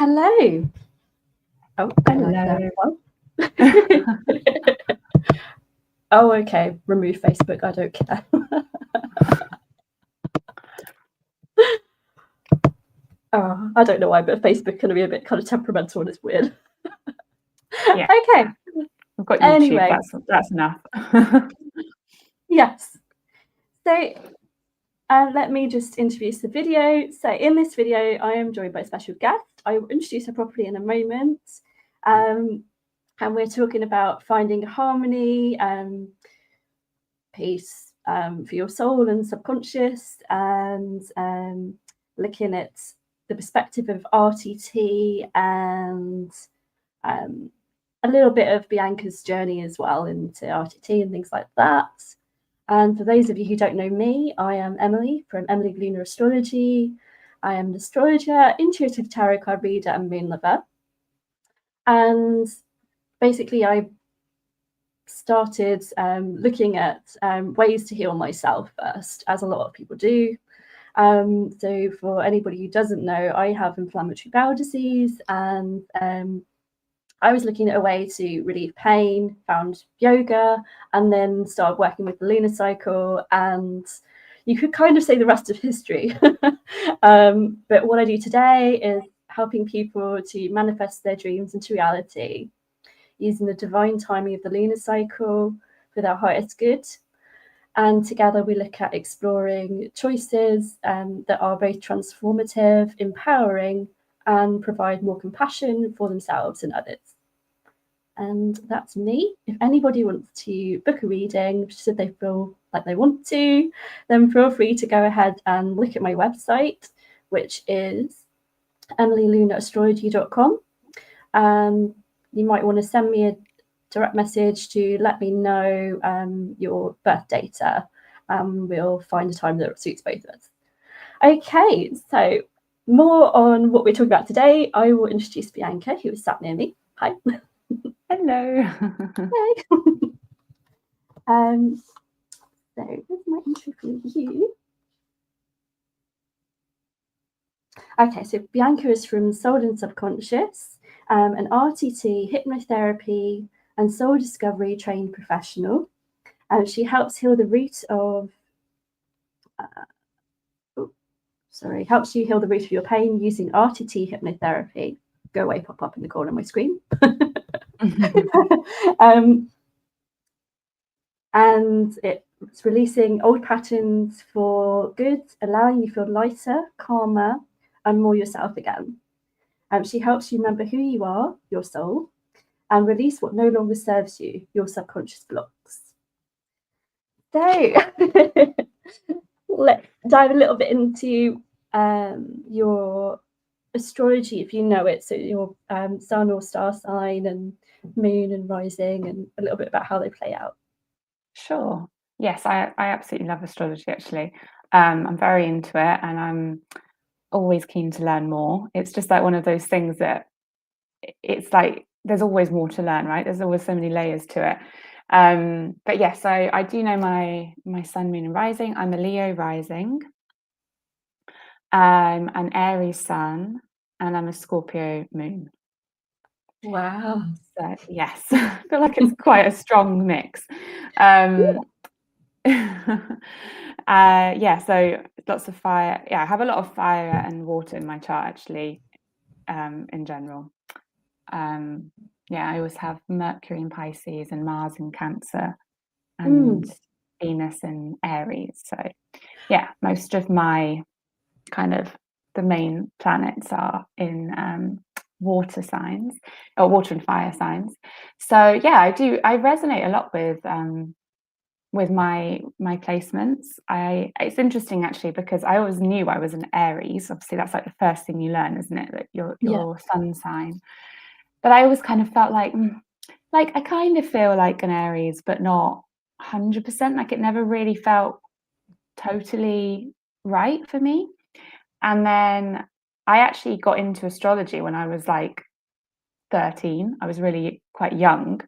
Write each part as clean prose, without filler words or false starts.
Hello. Oh, I like that one. Oh, okay. Remove Facebook. I don't care. Oh, I don't know why, but Facebook can be a bit kind of temperamental and it's weird. Yeah. Okay. We've got YouTube. Anyway. That's enough. Yes. So let me just introduce the video. So in this video, I am joined by a special guest. I will introduce her properly in a moment. And we're talking about finding harmony, peace for your soul and subconscious, and looking at the perspective of RTT and a little bit of Bianca's journey as well into RTT and things like that. And for those of you who don't know me, I am Emily from Emily Lunar Astrology. I am an astrologer, intuitive tarot card reader, and moon lover. And basically, I started looking at ways to heal myself first, as a lot of people do. So for anybody who doesn't know, I have inflammatory bowel disease, and I was looking at a way to relieve pain, found yoga, and then started working with the lunar cycle. And you could kind of say the rest of history. But what I do today is helping people to manifest their dreams into reality, using the divine timing of the lunar cycle for their highest good. And together we look at exploring choices that are both transformative, empowering, and provide more compassion for themselves and others. And that's me. If anybody wants to book a reading, should they feel like they want to, then feel free to go ahead and look at my website, which is emilylunarastrology.com. You might want to send me a direct message to let me know your birth data. We'll find a time that suits both of us. Okay, so more on what we're talking about today. I will introduce Bianca, who is sat near me. Hi. Hello. Hey. So here's my intro for you. Okay, so Bianca is from Soul and Subconscious, an RTT, hypnotherapy, and soul discovery trained professional. She helps heal the root of helps you heal the root of your pain using RTT hypnotherapy. Go away, pop up in the corner of my screen. And it's releasing old patterns for good, allowing you to feel lighter, calmer, and more yourself again. She helps you remember who you are, your soul, and release what no longer serves you, your subconscious blocks. So let's dive a little bit into your astrology, if you know it. So your sun or star sign and moon and rising, and a little bit about how they play out. Sure. Yes, I absolutely love astrology, actually. I'm very into it, and I'm always keen to learn more. It's just like one of those things that it's like there's always more to learn, right? There's always so many layers to it. But yes, I do know my sun, moon, and rising. I'm a Leo rising, an Aries sun, and I'm a Scorpio moon. Wow. So yes, I feel like it's quite a strong mix. Yeah, so lots of fire. Yeah, I have a lot of fire and water in my chart, actually, in general. Yeah, I always have Mercury in Pisces and Mars in Cancer and Venus in Aries. So yeah, most of my kind of the main planets are in water signs, or water and fire signs. So yeah, I resonate a lot with my placements. It's interesting, actually, because I always knew I was an Aries. Obviously that's like the first thing you learn, isn't it, that your sun sign. But I always kind of felt like I kind of feel like an Aries, but not 100%. Like it never really felt totally right for me. And then I actually got into astrology when I was like 13. I was really quite young.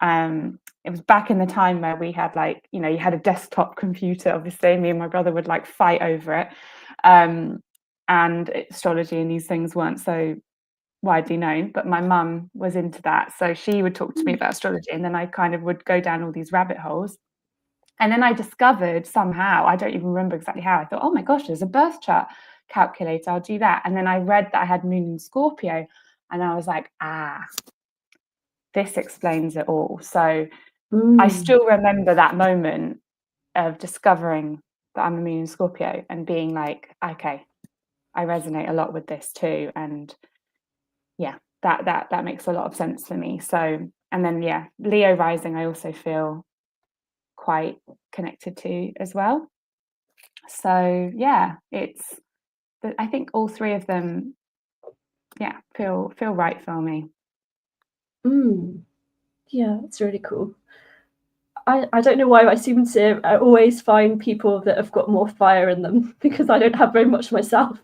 It was back in the time where we had you had a desktop computer. Obviously, me and my brother would like fight over it. And astrology and these things weren't so widely known, but my mum was into that. So she would talk to me about astrology, and then I kind of would go down all these rabbit holes. And then I discovered somehow, I don't even remember exactly how, I thought, oh my gosh, there's a birth chart calculator, I'll do that. And then I read that I had moon in Scorpio, and I was like, this explains it all. So I still remember that moment of discovering that I'm a moon in Scorpio and being like, okay, I resonate a lot with this too. And yeah, that makes a lot of sense for me. So, and then Leo rising, I also feel quite connected to as well. So it's, I think all three of them feel right for me. Yeah, it's really cool. I don't know why I seem to always find people that have got more fire in them, because I don't have very much myself.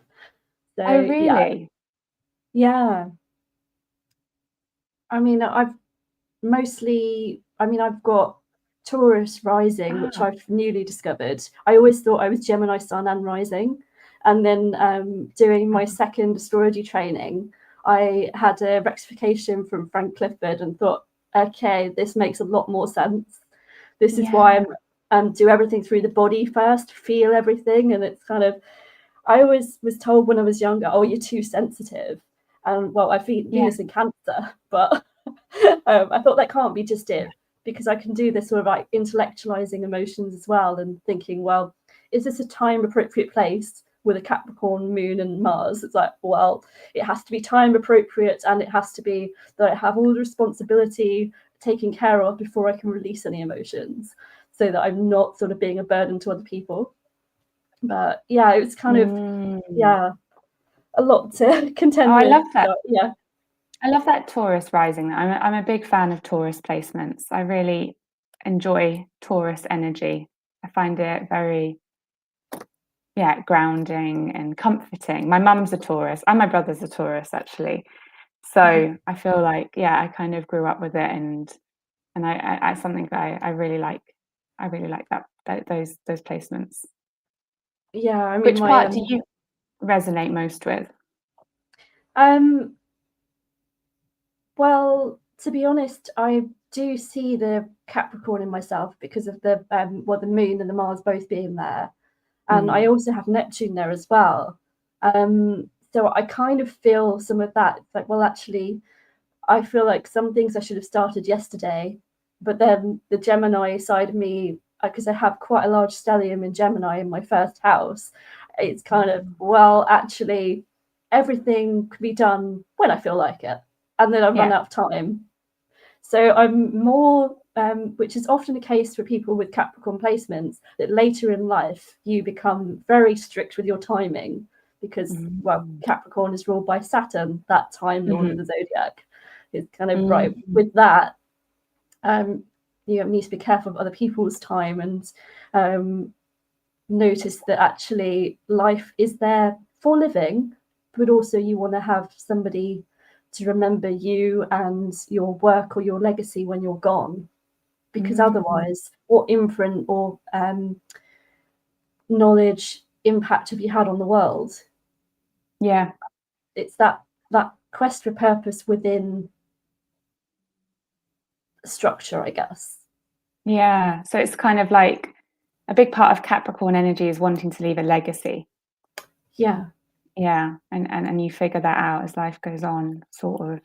So, oh really? Yeah. I mean, I've got Taurus rising, which I've newly discovered. I always thought I was Gemini sun and rising. And then doing my second astrology training, I had a rectification from Frank Clifford and thought, okay, this makes a lot more sense. This is why I'm do everything through the body first, feel everything. And it's kind of, I always was told when I was younger, oh, you're too sensitive. And well, I feel Venus in Cancer, but I thought that can't be just it, because I can do this sort of like intellectualizing emotions as well, and thinking, well, is this a time appropriate place with a Capricorn moon and Mars? It's like, well, it has to be time appropriate, and it has to be that I have all the responsibility taken care of before I can release any emotions, so that I'm not sort of being a burden to other people. But yeah, it was kind of a lot to contend with. I love that. But, I love that Taurus rising. I'm a big fan of Taurus placements. I really enjoy Taurus energy. I find it very grounding and comforting. My mum's a Taurus and my brother's a Taurus actually. So I feel like I kind of grew up with it, and I something that I really like. I really like those placements. Yeah, I mean, which part do you resonate most with? Well, to be honest, I do see the Capricorn in myself because of the the moon and the Mars both being there, and I also have Neptune there as well. So I kind of feel some of that. It's like, well, actually, I feel like some things I should have started yesterday, but then the Gemini side of me, because I have quite a large stellium in Gemini in my first house, it's kind of, well, actually, everything can be done when I feel like it, and then I run out of time. So I'm more, which is often the case for people with Capricorn placements, that later in life you become very strict with your timing, because, well, Capricorn is ruled by Saturn, that time lord of the zodiac. It's kind of right with that. You need to be careful of other people's time, and notice that actually life is there for living, but also you want to have somebody to remember you and your work or your legacy when you're gone, because otherwise, what imprint or knowledge impact have you had on the world? It's that quest for purpose within structure, I guess. So it's kind of like a big part of Capricorn energy is wanting to leave a legacy. And you figure that out as life goes on, sort of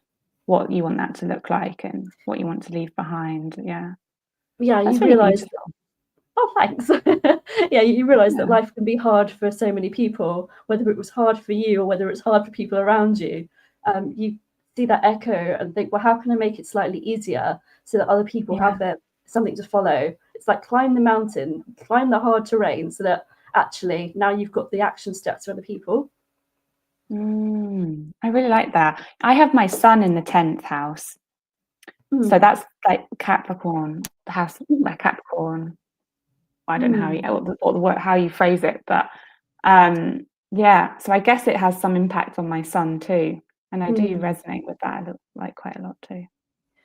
what you want that to look like and what you want to leave behind. You really realize beautiful. Oh, thanks. You realize that life can be hard for so many people, whether it was hard for you or whether it's hard for people around you. You see that echo and think, well, how can I make it slightly easier so that other people have something to follow? It's like climb the mountain, climb the hard terrain, so that actually now you've got the action steps for other people. I really like that. I have my sun in the 10th house. So that's like Capricorn, the house like Capricorn. I don't know how you phrase it, but so I guess it has some impact on my sun too, and I do resonate with that like quite a lot too.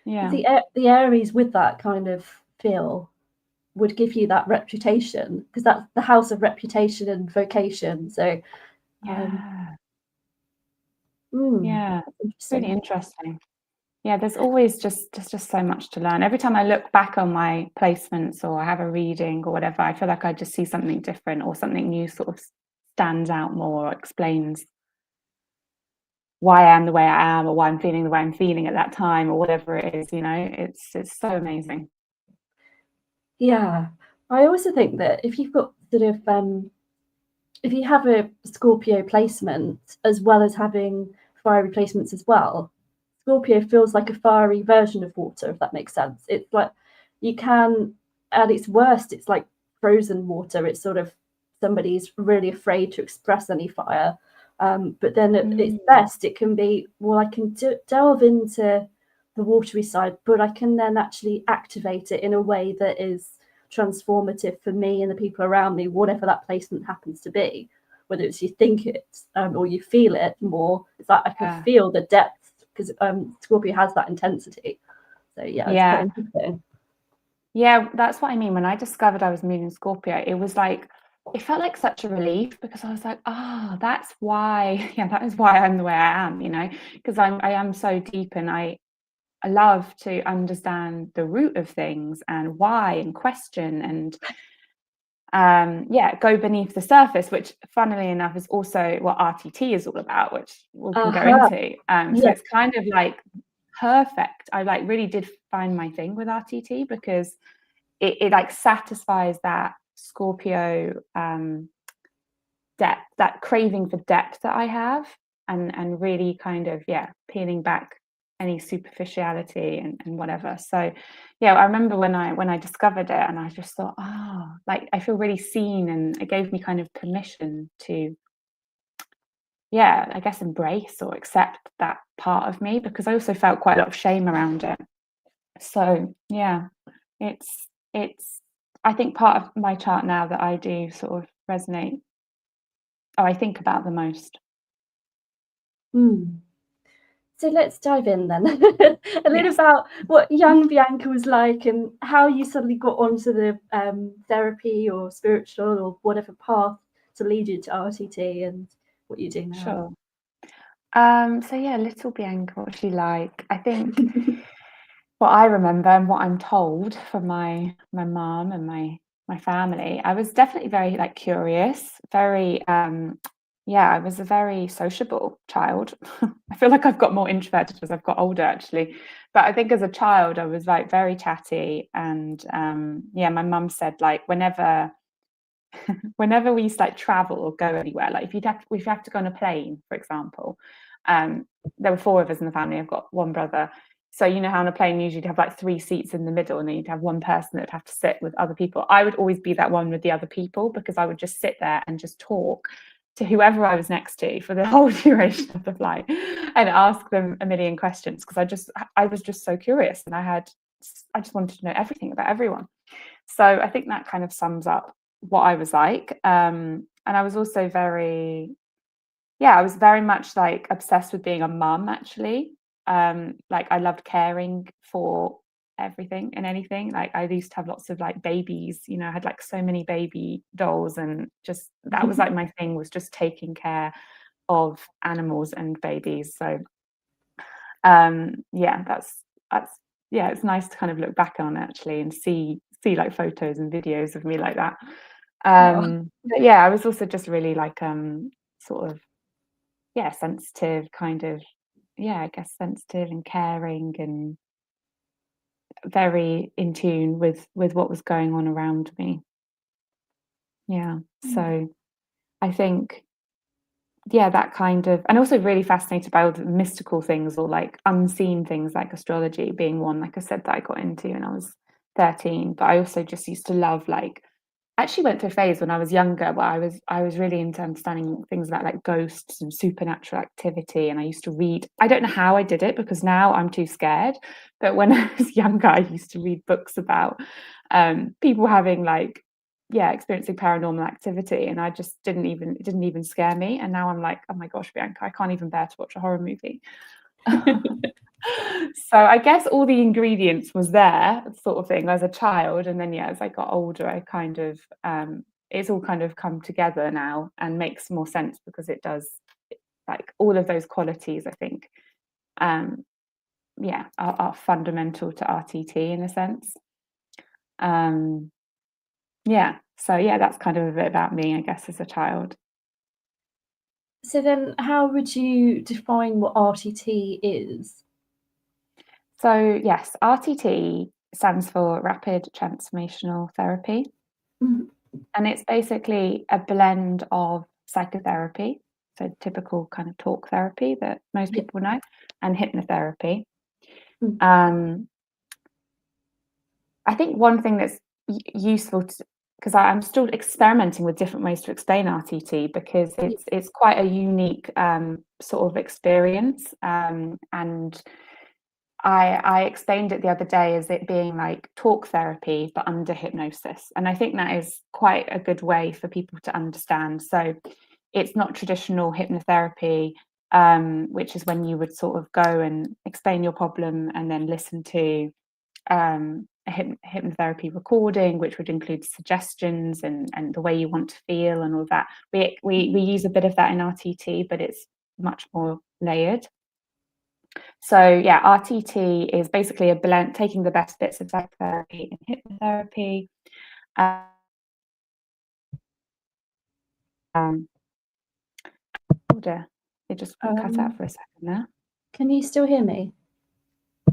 The Aries with that kind of feel would give you that reputation, because that's the house of reputation and vocation. So Yeah, That's really interesting. interesting. Yeah, there's always just so much to learn. Every time I look back on my placements or I have a reading or whatever, I feel like I just see something different or something new sort of stands out more or explains why I am the way I am or why I'm feeling the way I'm feeling at that time or whatever it is, it's so amazing. Yeah. I also think that if you've got sort of if you have a Scorpio placement as well as having fiery placements as well, Scorpio feels like a fiery version of water, if that makes sense. It's like you can, at its worst, it's like frozen water. It's sort of somebody's really afraid to express any fire. But then at its best, it can be, well, I can delve into the watery side, but I can then actually activate it in a way that is transformative for me and the people around me, whatever that placement happens to be. Whether it's you think it or you feel it more, it's like I can feel the depth because Scorpio has that intensity. So yeah, it's quite interesting. Yeah, that's what I mean. When I discovered I was moving Scorpio, it was like, it felt like such a relief because I was like, that's why, that is why I'm the way I am, because I am so deep and I love to understand the root of things and why and question and go beneath the surface, which funnily enough is also what RTT is all about, which we can go into. So it's kind of like perfect. I like really did find my thing with RTT because it like satisfies that Scorpio depth, that craving for depth that I have, and really kind of peeling back any superficiality and whatever. So I remember when I discovered it and I just thought, like I feel really seen, and it gave me kind of permission to I guess embrace or accept that part of me, because I also felt quite a lot of shame around it. So it's I think part of my chart now that I do sort of resonate, or I think about the most. So let's dive in then. A little about what young Bianca was like and how you suddenly got onto the therapy or spiritual or whatever path to lead you to RTT and what you do now. Sure. So little Bianca, what was she like? I think what I remember and what I'm told from my mum and my family, I was definitely very like curious, very I was a very sociable child. I feel like I've got more introverted as I've got older actually, but I think as a child I was like very chatty, and my mum said like whenever we used to like travel or go anywhere, like if you have to go on a plane, for example, there were 4 of us in the family. I've got one brother. So you know how on a plane usually you'd have like 3 seats in the middle and then you'd have one person that would have to sit with other people. I would always be that one with the other people because I would just sit there and just talk to whoever I was next to for the whole duration of the flight and ask them a million questions, because I was just so curious, and I just wanted to know everything about everyone. So I think that kind of sums up what I was like. And I was also I was very much like obsessed with being a mum actually. Like I loved caring for everything and anything. Like I used to have lots of like babies, I had like so many baby dolls, and just that was like my thing, was just taking care of animals and babies. So that's it's nice to kind of look back on actually and see like photos and videos of me like that. But I was also just really like sort of sensitive, kind of I guess sensitive and caring and very in tune with what was going on around me. So I think that kind of, and also really fascinated by all the mystical things or like unseen things, like astrology being one, like I said, that I got into when I was 13. But I also just used to love, like, I actually went through a phase when I was younger where I was really into understanding things about like ghosts and supernatural activity, and I used to read. I don't know how I did it because now I'm too scared, but when I was younger I used to read books about people having like experiencing paranormal activity, and it didn't even scare me. And now I'm like, oh my gosh, Bianca, I can't even bear to watch a horror movie. So I guess all the ingredients was there, sort of thing, as a child, and then as I got older, I kind of it's all kind of come together now and makes more sense because it does. like all of those qualities, I think, are fundamental to RTT in a sense. So that's kind of a bit about me, I guess, as a child. So then how would you define what RTT is? So yes, RTT stands for Rapid Transformational Therapy. Mhm. And it's basically a blend of psychotherapy, so typical kind of talk therapy that most people know, and hypnotherapy. I think one thing that's useful, because I'm still experimenting with different ways to explain RTT, because it's quite a unique sort of experience, and I explained it the other day as it being like talk therapy but under hypnosis, and I think that is quite a good way for people to understand. So it's not traditional hypnotherapy, which is when you would sort of go and explain your problem and then listen to a hypnotherapy recording, which would include suggestions and the way you want to feel and all that. We use a bit of that in RTT, but it's much more layered. So RTT is basically a blend, taking the best bits of psychotherapy and hypnotherapy. It just cut out for a second there. Can you still hear me?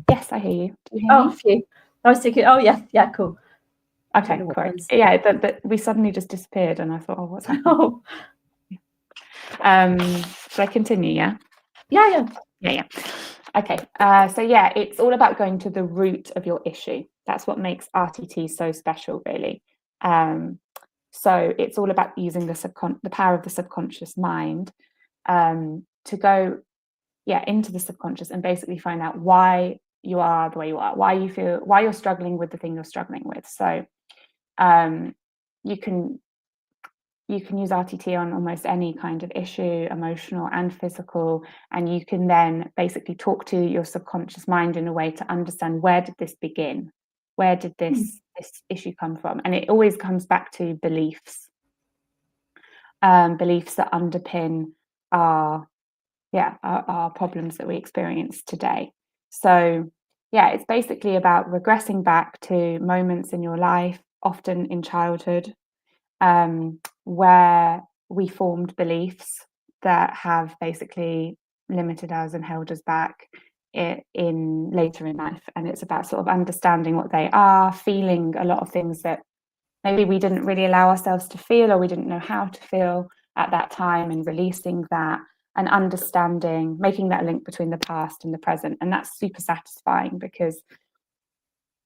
Yes, I hear you. Do you hear me? Phew. I was thinking, yeah, cool. Okay, great. Yeah, but we suddenly just disappeared, and I thought, oh, what's happening? Should I continue? Yeah. Yeah. Okay. So it's all about going to the root of your issue. That's what makes RTT so special, really. So it's all about using the power of the subconscious mind to go into the subconscious and basically find out why you are the way you are, why you're struggling with the thing you're struggling with. So you can use RTT on almost any kind of issue, emotional and physical, and you can then basically talk to your subconscious mind in a way to understand, where did this begin? Where did this issue come from? And it always comes back to beliefs that underpin our problems that we experience today. So it's basically about regressing back to moments in your life, often in childhood, where we formed beliefs that have basically limited us and held us back in later in life. And it's about sort of understanding what they are, feeling a lot of things that maybe we didn't really allow ourselves to feel, or we didn't know how to feel at that time, and releasing that and understanding, making that link between the past and the present. And that's super satisfying, because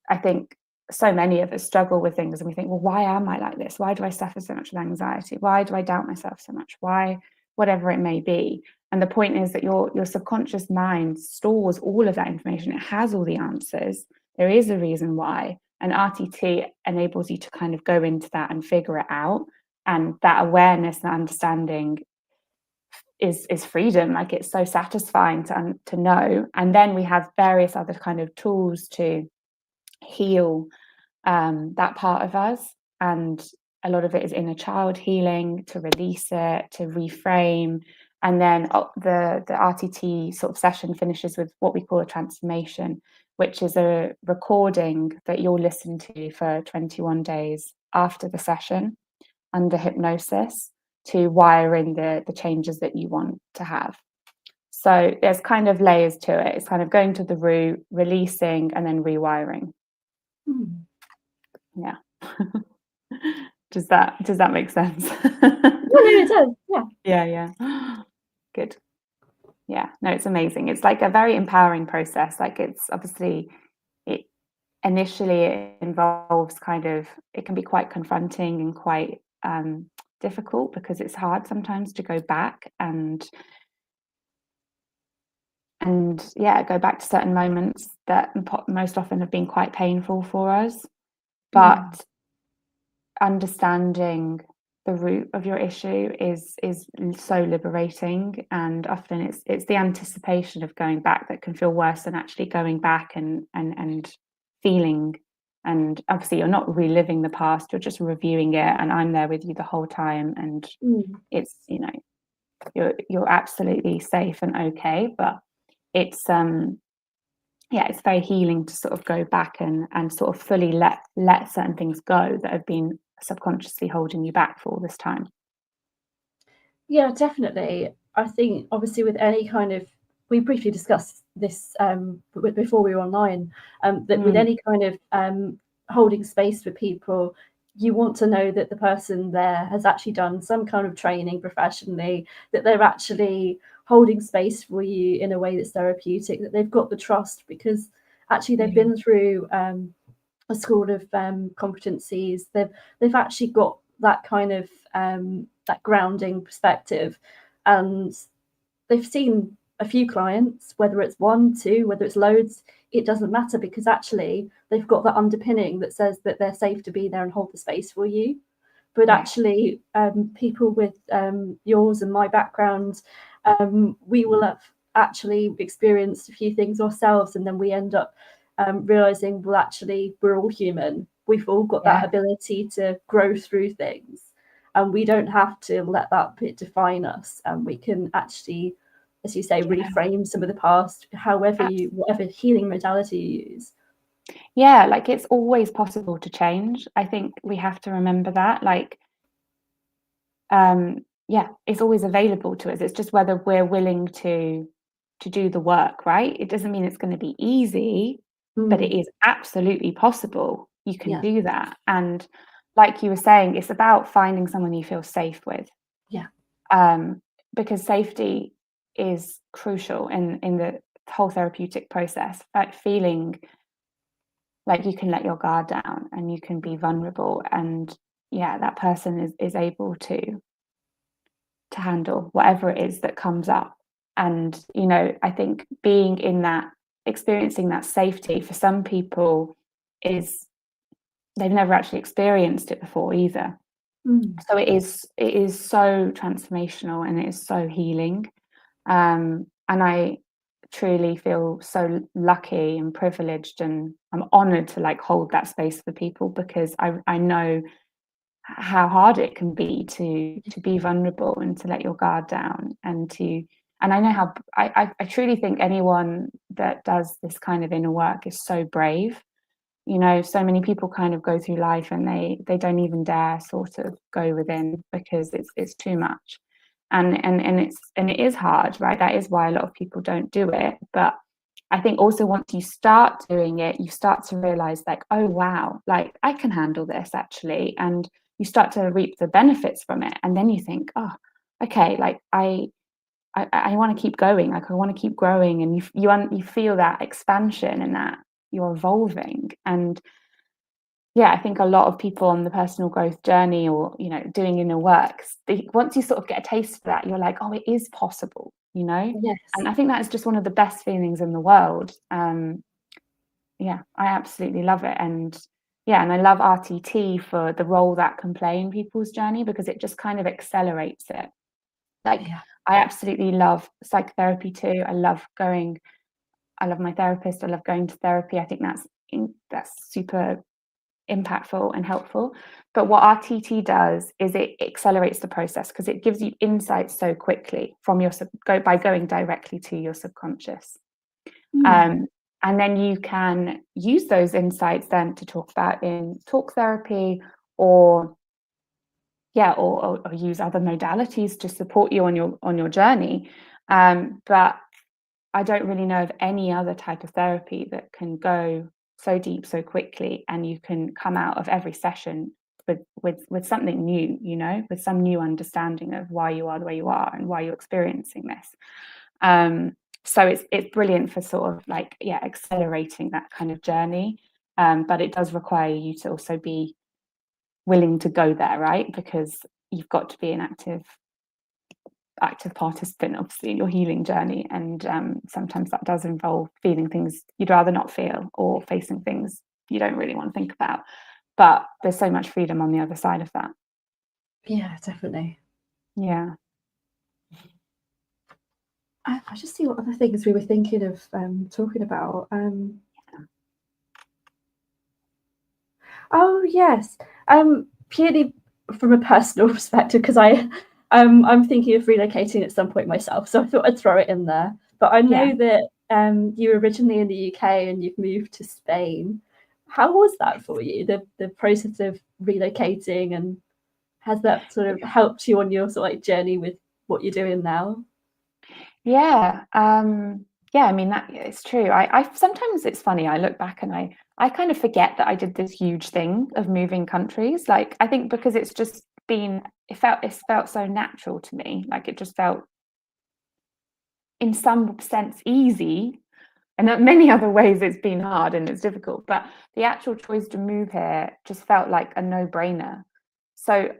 I think so many of us struggle with things and we think, well, why am I like this? Why do I suffer so much with anxiety? Why do I doubt myself so much? Why, whatever it may be. And the point is that your subconscious mind stores all of that information. It has all the answers. There is a reason why. And RTT enables you to kind of go into that and figure it out. And that awareness and understanding is freedom. Like, it's so satisfying to know. And then we have various other kind of tools to heal that part of us, and a lot of it is inner child healing, to release it, to reframe. And then the RTT sort of session finishes with what we call a transformation, which is a recording that you'll listen to for 21 days after the session under hypnosis, to wire in the changes that you want to have. So there's kind of layers to it. It's kind of going to the root, releasing, and then rewiring. Yeah. Does that make sense? It does. Yeah. Good. Yeah. No, it's amazing. It's like a very empowering process. Like, it's obviously, initially it involves it can be quite confronting and quite difficult, because it's hard sometimes to go back and go back to certain moments that most often have been quite painful for us. But understanding the root of your issue is so liberating, and often it's the anticipation of going back that can feel worse than actually going back and feeling. And obviously you're not reliving the past, you're just reviewing it, and I'm there with you the whole time. And it's you're absolutely safe and okay. But it's it's very healing to sort of go back and sort of fully let certain things go that have been subconsciously holding you back for all this time. Yeah, definitely. I think obviously with any kind of, we briefly discussed this before we were online, that with any kind of holding space for people, you want to know that the person there has actually done some kind of training professionally, that they're actually holding space for you in a way that's therapeutic, that they've got the trust because actually they've been through a school of competencies. They've actually got that kind of that grounding perspective, and they've seen a few clients, whether it's one, two, whether it's loads, it doesn't matter, because actually they've got that underpinning that says that they're safe to be there and hold the space for you. But actually, people with yours and my background, we will have actually experienced a few things ourselves, and then we end up realizing, well, actually, we're all human. We've all got that ability to grow through things, and we don't have to let that bit define us. And we can actually, as you say, reframe some of the past, whatever healing modality you use. Yeah, like it's always possible to change. I think we have to remember that. Like, it's always available to us. It's just whether we're willing to do the work, right? It doesn't mean it's going to be easy, but it is absolutely possible. You can do that. And like you were saying, it's about finding someone you feel safe with. Yeah. Because safety is crucial in the whole therapeutic process. Like feeling like you can let your guard down and you can be vulnerable, and that person is able to handle whatever it is that comes up. And I think being in that, experiencing that safety for some people is they've never actually experienced it before either. So it is so transformational and it is so healing. And I truly feel so lucky and privileged, and I'm honored to like hold that space for people, because I know how hard it can be to be vulnerable and to let your guard down, and I know how I truly think anyone that does this kind of inner work is so brave. So many people kind of go through life and they don't even dare sort of go within because it's too much. And it is hard, right? That is why a lot of people don't do it. But I think also once you start doing it, you start to realize like, oh wow, like I can handle this actually. And you start to reap the benefits from it. And then you think, oh, okay, like I want to keep going. Like I want to keep growing. And you feel that expansion and that you're evolving. And I think a lot of people on the personal growth journey, or doing inner works, once you sort of get a taste for that, you're like, oh, it is possible, Yes. And I think that is just one of the best feelings in the world. I absolutely love it. And I love RTT for the role that can play in people's journey, because it just kind of accelerates it. Like I absolutely love psychotherapy too. I love my therapist. I love going to therapy. I think that's super impactful and helpful. But what RTT does is it accelerates the process, because it gives you insights so quickly from by going directly to your subconscious. And then you can use those insights then to talk about in talk therapy, or use other modalities to support you on your journey. But I don't really know of any other type of therapy that can go so deep so quickly, and you can come out of every session with something new, with some new understanding of why you are the way you are and why you're experiencing this. So it's brilliant for sort of like accelerating that kind of journey, but it does require you to also be willing to go there, right? Because you've got to be an active participant, obviously, in your healing journey. And sometimes that does involve feeling things you'd rather not feel, or facing things you don't really want to think about. But there's so much freedom on the other side of that. Yeah, definitely. Yeah. I just see what other things we were thinking of talking about. Oh yes, purely from a personal perspective, because I'm thinking of relocating at some point myself, so I thought I'd throw it in there. But I know that you were originally in the UK and you've moved to Spain. How was that for you, the process of relocating, and has that sort of helped you on your sort of like journey with what you're doing now? Yeah, I mean, that it's true. I sometimes it's funny. I look back and I kind of forget that I did this huge thing of moving countries. Like, I think because it's just been, it felt so natural to me. Like, it just felt in some sense easy, and in many other ways it's been hard and it's difficult. But the actual choice to move here just felt like a no-brainer. So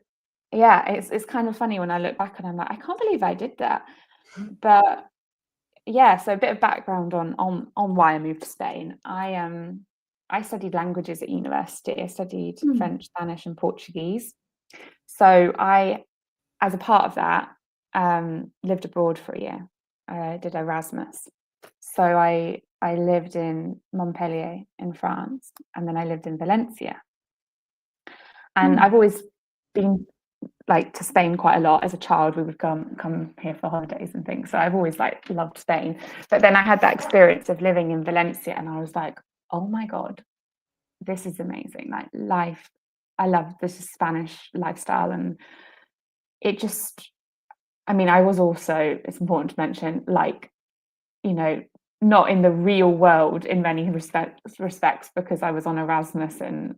yeah, it's kind of funny when I look back and I'm like, I can't believe I did that. But yeah, so a bit of background on why I moved to Spain. I studied languages at university. I studied French, Spanish, and Portuguese. So I, as a part of that, lived abroad for a year. I did Erasmus. So I lived in Montpellier in France, and then I lived in Valencia. And I've always been like to Spain quite a lot. As a child, we would come here for holidays and things. So I've always like loved Spain. But then I had that experience of living in Valencia, and I was like, oh my God, this is amazing. Like, life, I love this Spanish lifestyle. And it just, I mean, I was also, it's important to mention, like, you know, not in the real world in many respects, because I was on Erasmus and,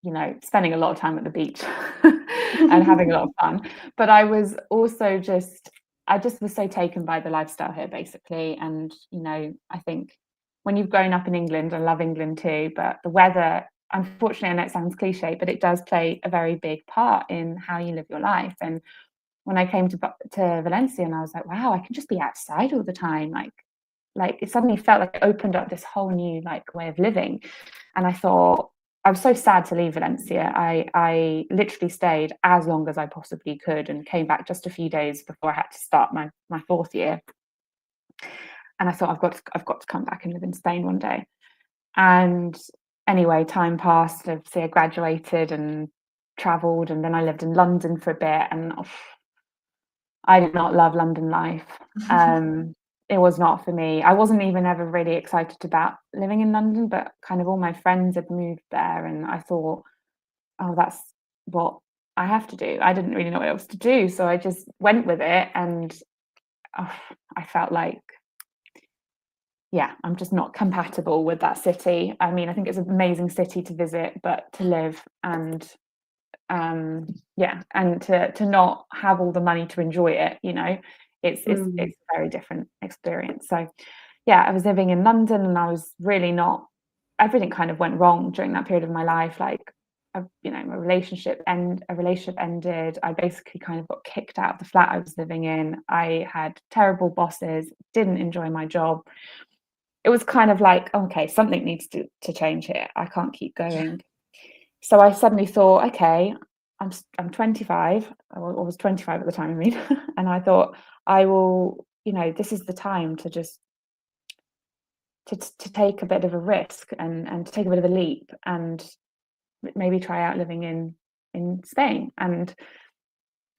you know, spending a lot of time at the beach and having a lot of fun. But I was also I just was so taken by the lifestyle here, basically. And, you know, I think when you've grown up in England, I love England too, but the weather, unfortunately, I know it sounds cliche, but it does play a very big part in how you live your life. And when I came to Valencia, and I was like, wow, I can just be outside all the time. Like it suddenly felt like it opened up this whole new like way of living. And I thought, I was so sad to leave Valencia. I literally stayed as long as I possibly could and came back just a few days before I had to start my fourth year. And I thought, I've got to come back and live in Spain one day. And anyway, time passed. I graduated and traveled, and then I lived in London for a bit, and I did not love London life. It was not for me. I wasn't even ever really excited about living in London, but kind of all my friends had moved there, and I thought, oh, that's what I have to do. I didn't really know what else to do, so I just went with it, and I felt like, yeah, I'm just not compatible with that city. I mean, I think it's an amazing city to visit, but to live and and to not have all the money to enjoy it, you know, it's a very different experience. So yeah, I was living in London, and I was really not, everything kind of went wrong during that period of my life. Like, you know, a relationship ended. I basically kind of got kicked out of the flat I was living in. I had terrible bosses, didn't enjoy my job. It was kind of like, okay, something needs to change here. I can't keep going. So I suddenly thought, okay, I'm 25. I was 25 at the time, I mean, and I thought, I will, you know, this is the time to just to take a bit of a risk and to take a bit of a leap and maybe try out living in Spain. And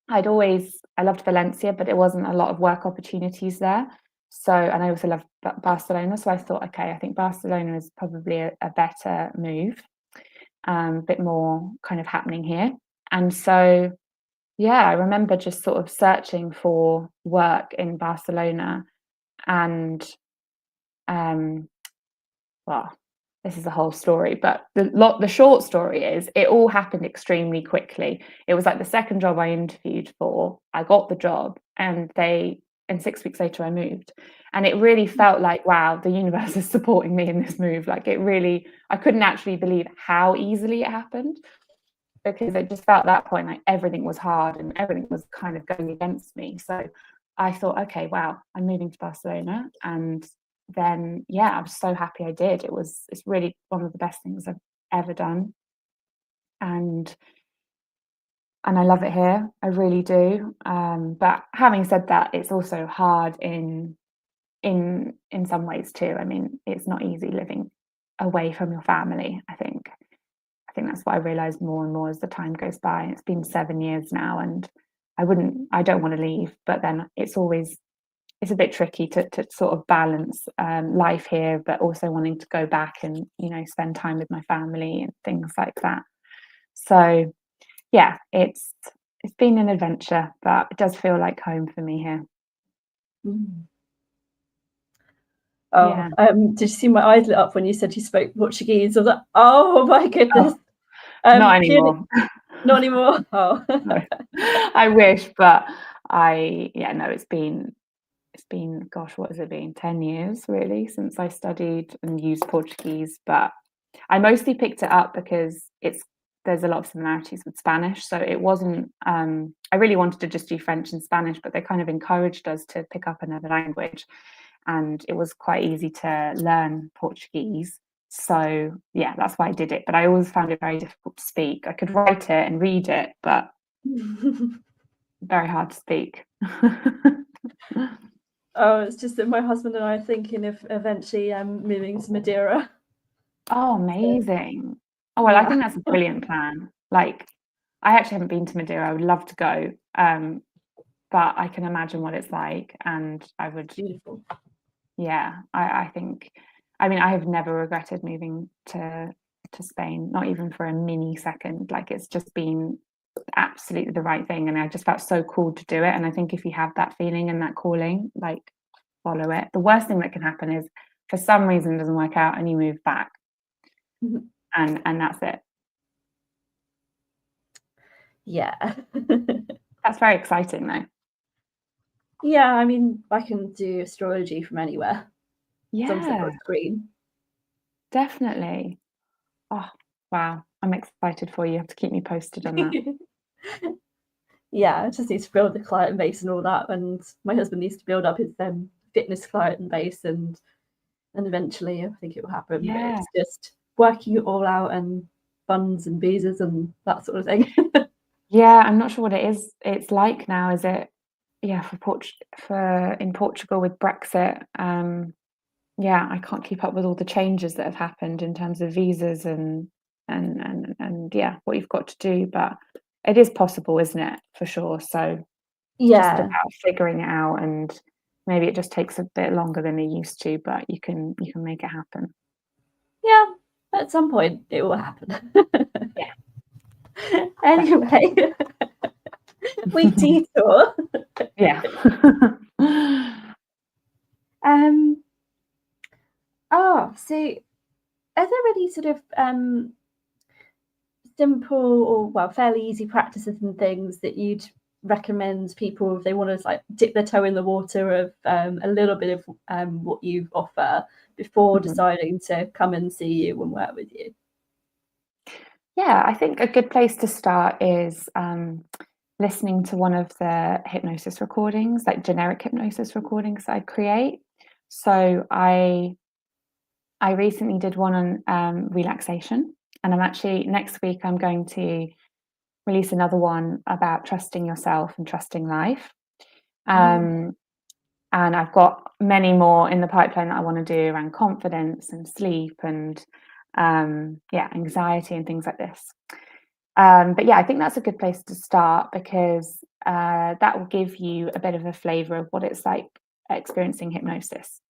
I loved Valencia, but there wasn't a lot of work opportunities there. So, and I also loved Barcelona. So I thought, okay, I think Barcelona is probably a better move. A bit more kind of happening here. And so, yeah, I remember just sort of searching for work in Barcelona. And well, this is a whole story, but the short story is it all happened extremely quickly. It was like the second job I interviewed for, I got the job, and 6 weeks later I moved. And it really felt like, wow, the universe is supporting me in this move. Like, it really, I couldn't actually believe how easily it happened, because it just felt at that point like everything was hard and everything was kind of going against me. So I thought, okay, wow, I'm moving to Barcelona. And then, yeah, I'm so happy I did. It's really one of the best things I've ever done. And I love it here. I really do. But having said that, it's also hard in some ways too. I mean, it's not easy living away from your family. I think that's what I realized more and more as the time goes by. It's been 7 years now, and I don't want to leave, but then it's a bit tricky to sort of balance life here, but also wanting to go back and, you know, spend time with my family and things like that. So yeah, it's been an adventure, but it does feel like home for me here. Oh, Yeah. did you see my eyes lit up when you said you spoke Portuguese? I was like, oh my goodness. Oh, not Purely, anymore. not anymore. Oh. No. I wish, but no, it's been, gosh, what has it been? 10 years really since I studied and used Portuguese, but I mostly picked it up because there's a lot of similarities with Spanish. So it wasn't, I really wanted to just do French and Spanish, but they kind of encouraged us to pick up another language. And it was quite easy to learn Portuguese. So yeah, that's why I did it. But I always found it very difficult to speak. I could write it and read it, but very hard to speak. Oh, it's just that my husband and I are thinking of eventually moving to Madeira. Oh, amazing. Oh, well, I think that's a brilliant plan. Like, I actually haven't been to Madeira. I would love to go. But I can imagine what it's like. And I would, Beautiful. yeah, I think, I mean, I have never regretted moving to Spain, not even for a mini second. Like, it's just been absolutely the right thing. And I just felt so called to do it. And I think if you have that feeling and that calling, like, follow it. The worst thing that can happen is for some reason it doesn't work out and you move back. And that's it. Yeah. That's very exciting though. Yeah, I mean, I can do astrology from anywhere. As long as I've got Yeah, a screen. definitely. Oh, wow. I'm excited for you. You have to keep me posted on that. Yeah, I just need to build the client base and all that. And my husband needs to build up his fitness client base and eventually I think it will happen. But Yeah. it's just working it all out and funds and visas and that sort of thing. Yeah, I'm not sure what it's like now. Is it, yeah, for in Portugal with Brexit? Yeah, I can't keep up with all the changes that have happened in terms of visas and yeah, what you've got to do, but it is possible, isn't it? For sure. So it's just Yeah. about figuring it out, and maybe it just takes a bit longer than it used to, but you can make it happen. Yeah. At some point it will happen. Yeah. Anyway, we detour. Yeah. So are there any sort of simple or fairly easy practices and things that you'd recommend people if they want to like dip their toe in the water of a little bit of what you offer before deciding to come and see you and work with you? Yeah, I think a good place to start is listening to one of the hypnosis recordings, like generic hypnosis recordings I create. So I recently did one on relaxation, and I'm actually next week I'm going to release another one about trusting yourself and trusting life. And I've got many more in the pipeline that I want to do around confidence and sleep and anxiety and things like this. But yeah, I think that's a good place to start because that will give you a bit of a flavor of what it's like experiencing hypnosis.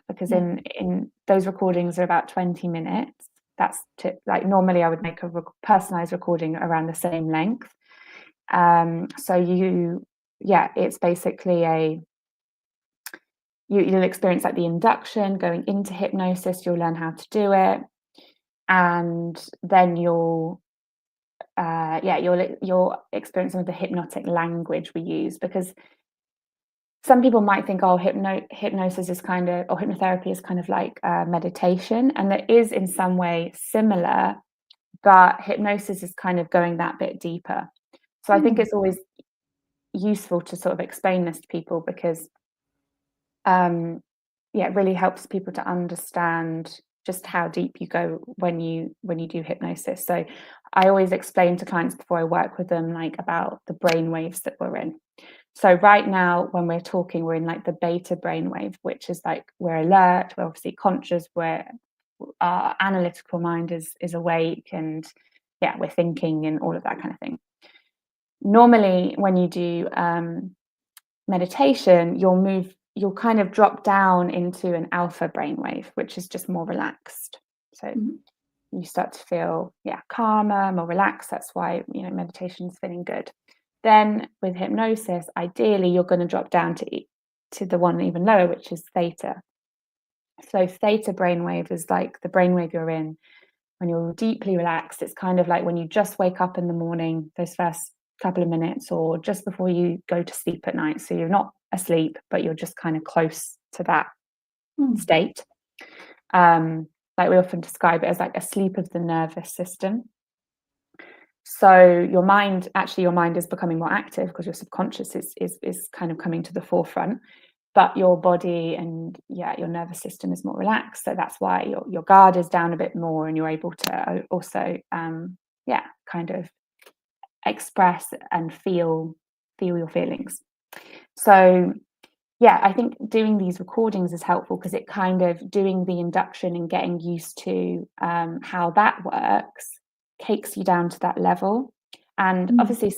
Because in those recordings are about 20 minutes. That's like normally I would make a personalized recording around the same length. So it's basically you'll experience like the induction, going into hypnosis, you'll learn how to do it, and then you'll experience some of the hypnotic language we use, because some people might think, oh, hypnosis is kind of, or hypnotherapy is kind of like meditation, and that is in some way similar, but hypnosis is kind of going that bit deeper. So I think it's always useful to sort of explain this to people because it really helps people to understand just how deep you go when you do hypnosis. So I always explain to clients before I work with them like about the brain waves that we're in. So right now when we're talking, we're in like the beta brainwave, which is like we're alert, we're obviously conscious, where our analytical mind is awake, and we're thinking and all of that kind of thing. normally when you do meditation, you'll kind of drop down into an alpha brainwave, which is just more relaxed. So you start to feel calmer, more relaxed. That's why meditation is feeling good. Then with hypnosis, ideally you're going to drop down to the one even lower, which is theta. So theta brainwave is like the brainwave you're in when you're deeply relaxed. It's kind of like when you just wake up in the morning, those first couple of minutes, or just before you go to sleep at night. So you're not asleep, but you're just kind of close to that state. Like we often describe it as like a sleep of the nervous system. So your mind is becoming more active because your subconscious is kind of coming to the forefront, but your body and your nervous system is more relaxed. So that's why your guard is down a bit more, and you're able to also kind of express and feel your feelings. So I think doing these recordings is helpful because it kind of doing the induction and getting used to how that works takes you down to that level. And obviously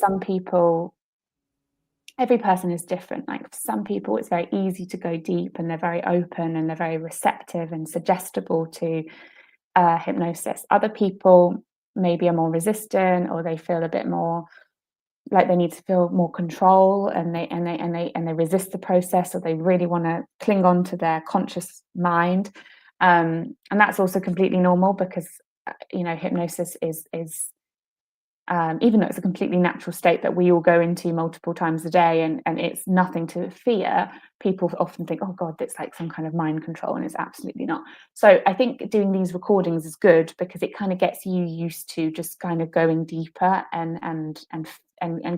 every person is different. Like for some people, it's very easy to go deep, and they're very open and they're very receptive and suggestible to hypnosis. Other people maybe are more resistant, or they feel a bit more like they need to feel more control, and they resist the process, or they really want to cling on to their conscious mind, and that's also completely normal because hypnosis is even though it's a completely natural state that we all go into multiple times a day, and it's nothing to fear, people often think, oh God, it's like some kind of mind control, and it's absolutely not. So I think doing these recordings is good because it kind of gets you used to just kind of going deeper and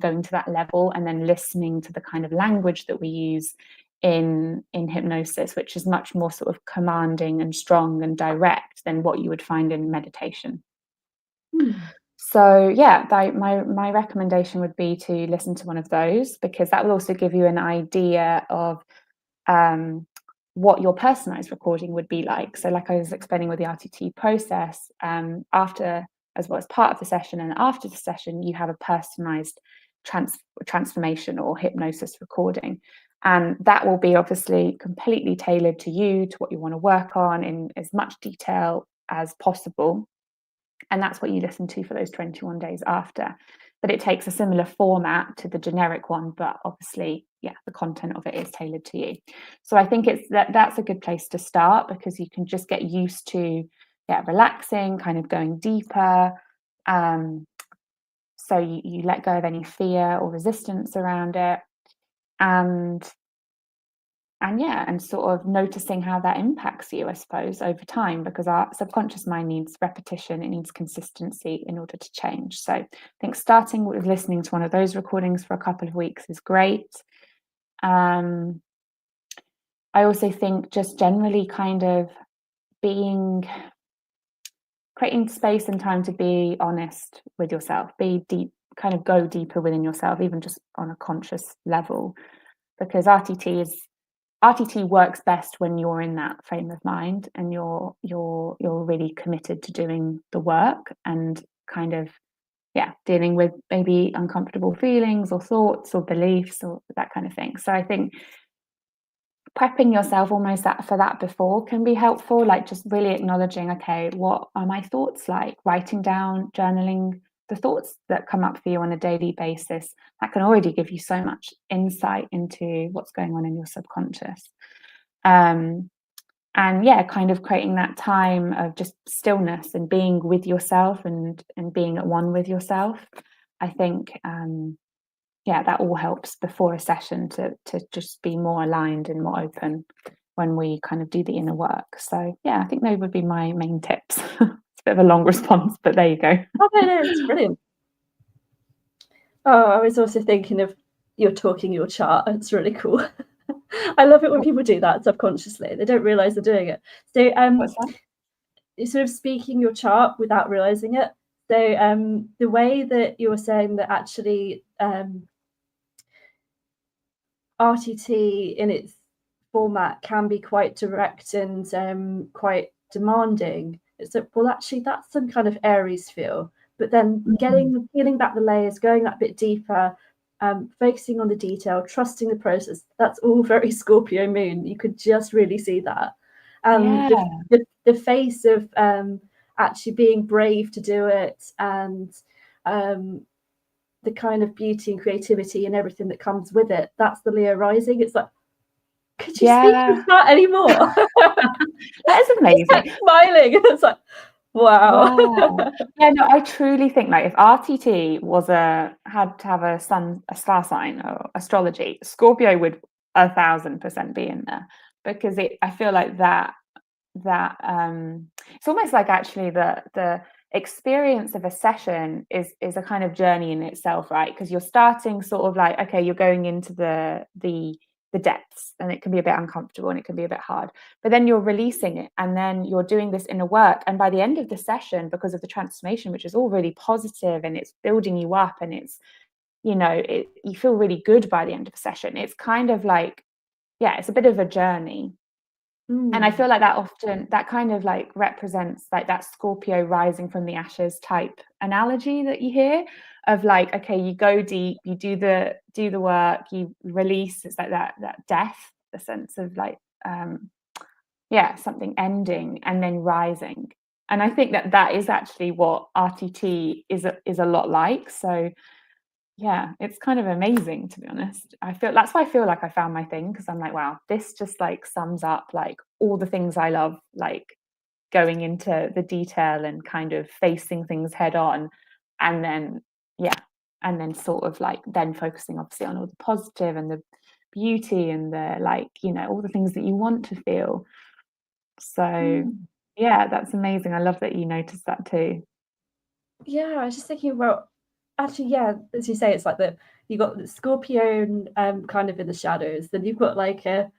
going to that level, and then listening to the kind of language that we use in hypnosis, which is much more sort of commanding and strong and direct than what you would find in meditation. So my recommendation would be to listen to one of those, because that will also give you an idea of what your personalized recording would be like. So like I was explaining with the RTT process, after, as well as part of the session and after the session, you have a personalized transformation or hypnosis recording. And that will be obviously completely tailored to you, to what you want to work on in as much detail as possible. And that's what you listen to for those 21 days after. But it takes a similar format to the generic one, but obviously, the content of it is tailored to you. So I think that's a good place to start, because you can just get used to relaxing, kind of going deeper. So you let go of any fear or resistance around it, and sort of noticing how that impacts you, I suppose, over time, because our subconscious mind needs repetition, it needs consistency in order to change. So I think starting with listening to one of those recordings for a couple of weeks is great. I also think just generally kind of creating space and time to be honest with yourself, be deep, kind of go deeper within yourself, even just on a conscious level, because RTT works best when you're in that frame of mind and you're really committed to doing the work and kind of dealing with maybe uncomfortable feelings or thoughts or beliefs or that kind of thing. So I think prepping yourself almost for that before can be helpful, like just really acknowledging, okay, what are my thoughts like? Writing down, journaling the thoughts that come up for you on a daily basis. That can already give you so much insight into what's going on in your subconscious. And kind of creating that time of just stillness and being with yourself and being at one with yourself. I think that all helps before a session to just be more aligned and more open when we kind of do the inner work. So I think those would be my main tips. It's a bit of a long response, but there you go. Oh no, it's brilliant. Oh, I was also thinking of you're talking your chart. It's really cool. I love it when people do that subconsciously. They don't realize they're doing it. So What's that? You're sort of speaking your chart without realizing it. So the way that you're saying that actually RTT in its format can be quite direct and quite demanding. It's like, well, actually, that's some kind of Aries feel, but then peeling back the layers, going that bit deeper, focusing on the detail, trusting the process. That's all very Scorpio moon. You could just really see that. The face of actually being brave to do it, and the kind of beauty and creativity and everything that comes with it. That's the Leo rising. It's like, could you speak to that anymore? That is amazing. Like smiling. It's like, wow. Yeah, no, I truly think like if RTT had to have a star sign or astrology, Scorpio would 1,000% be in there, because I feel like that it's almost like actually the experience of a session is a kind of journey in itself, right? Because you're starting sort of like, okay, you're going into the depths, and it can be a bit uncomfortable and it can be a bit hard, but then you're releasing it, and then you're doing this inner work, and by the end of the session, because of the transformation, which is all really positive and it's building you up, and it's, you know, you feel really good by the end of the session. It's kind of like, yeah, it's a bit of a journey. And I feel like that kind of like represents like that Scorpio rising from the ashes type analogy that you hear of like, okay, you go deep, you do the work, you release. It's like that death, the sense of like, something ending and then rising. And I think that is actually what RTT is a lot like. So yeah, it's kind of amazing, to be honest. That's why I feel like I found my thing, because I'm like, wow, this just like sums up like all the things I love, like going into the detail and kind of facing things head on, and then sort of like then focusing obviously on all the positive and the beauty and the, like, you know, all the things that you want to feel. So yeah, that's amazing. I love that you noticed that too. Yeah, I was just thinking about, actually, yeah, as you say, it's like you got the Scorpio kind of in the shadows, then you've got like a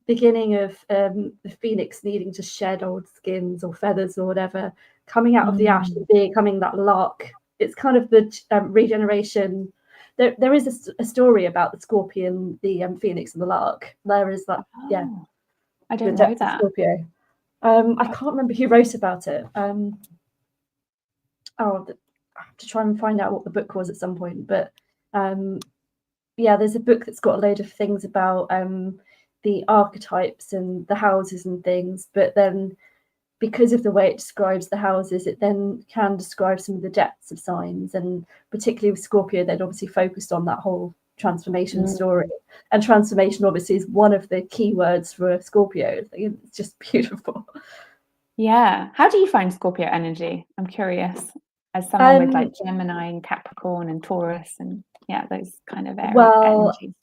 beginning of the phoenix needing to shed old skins or feathers or whatever, coming out of the ash and becoming that lark. It's kind of the regeneration. There is a story about the scorpion, the phoenix and the lark. There is that, I don't know that. Scorpio. I can't remember who wrote about it. I have to try and find out what the book was at some point, but there's a book that's got a load of things about the archetypes and the houses and things, but then because of the way it describes the houses, it then can describe some of the depths of signs, and particularly with Scorpio, they'd obviously focused on that whole transformation story, and transformation obviously is one of the key words for Scorpio. It's just beautiful. Yeah. How do you find Scorpio energy? I'm curious, as someone with like Gemini and Capricorn and Taurus and those kind of energies.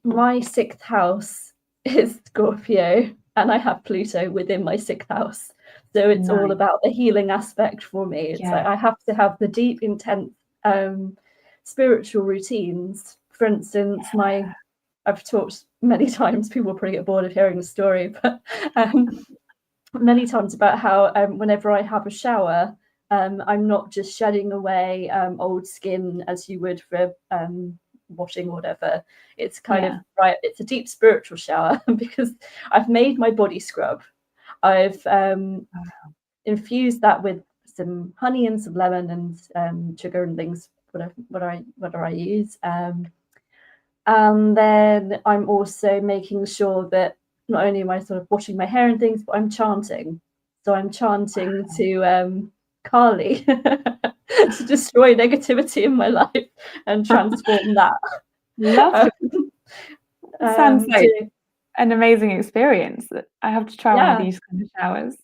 My 6th house is Scorpio, and I have Pluto within my 6th house. So it's all about the healing aspect for me. It's like I have to have the deep, intense spiritual routines. For instance, I've talked many times, people will probably get bored of hearing the story, but many times about how whenever I have a shower, I'm not just shedding away old skin as you would for washing or whatever. It's kind of it's a deep spiritual shower because I've made my body scrub. I've infused that with some honey and some lemon and sugar and things, whatever I use. And then I'm also making sure that not only am I sort of washing my hair and things, but I'm chanting. So I'm chanting to Kali to destroy negativity in my life and transform that. Love it. Sounds like an amazing experience. I have to try one of these kind of showers.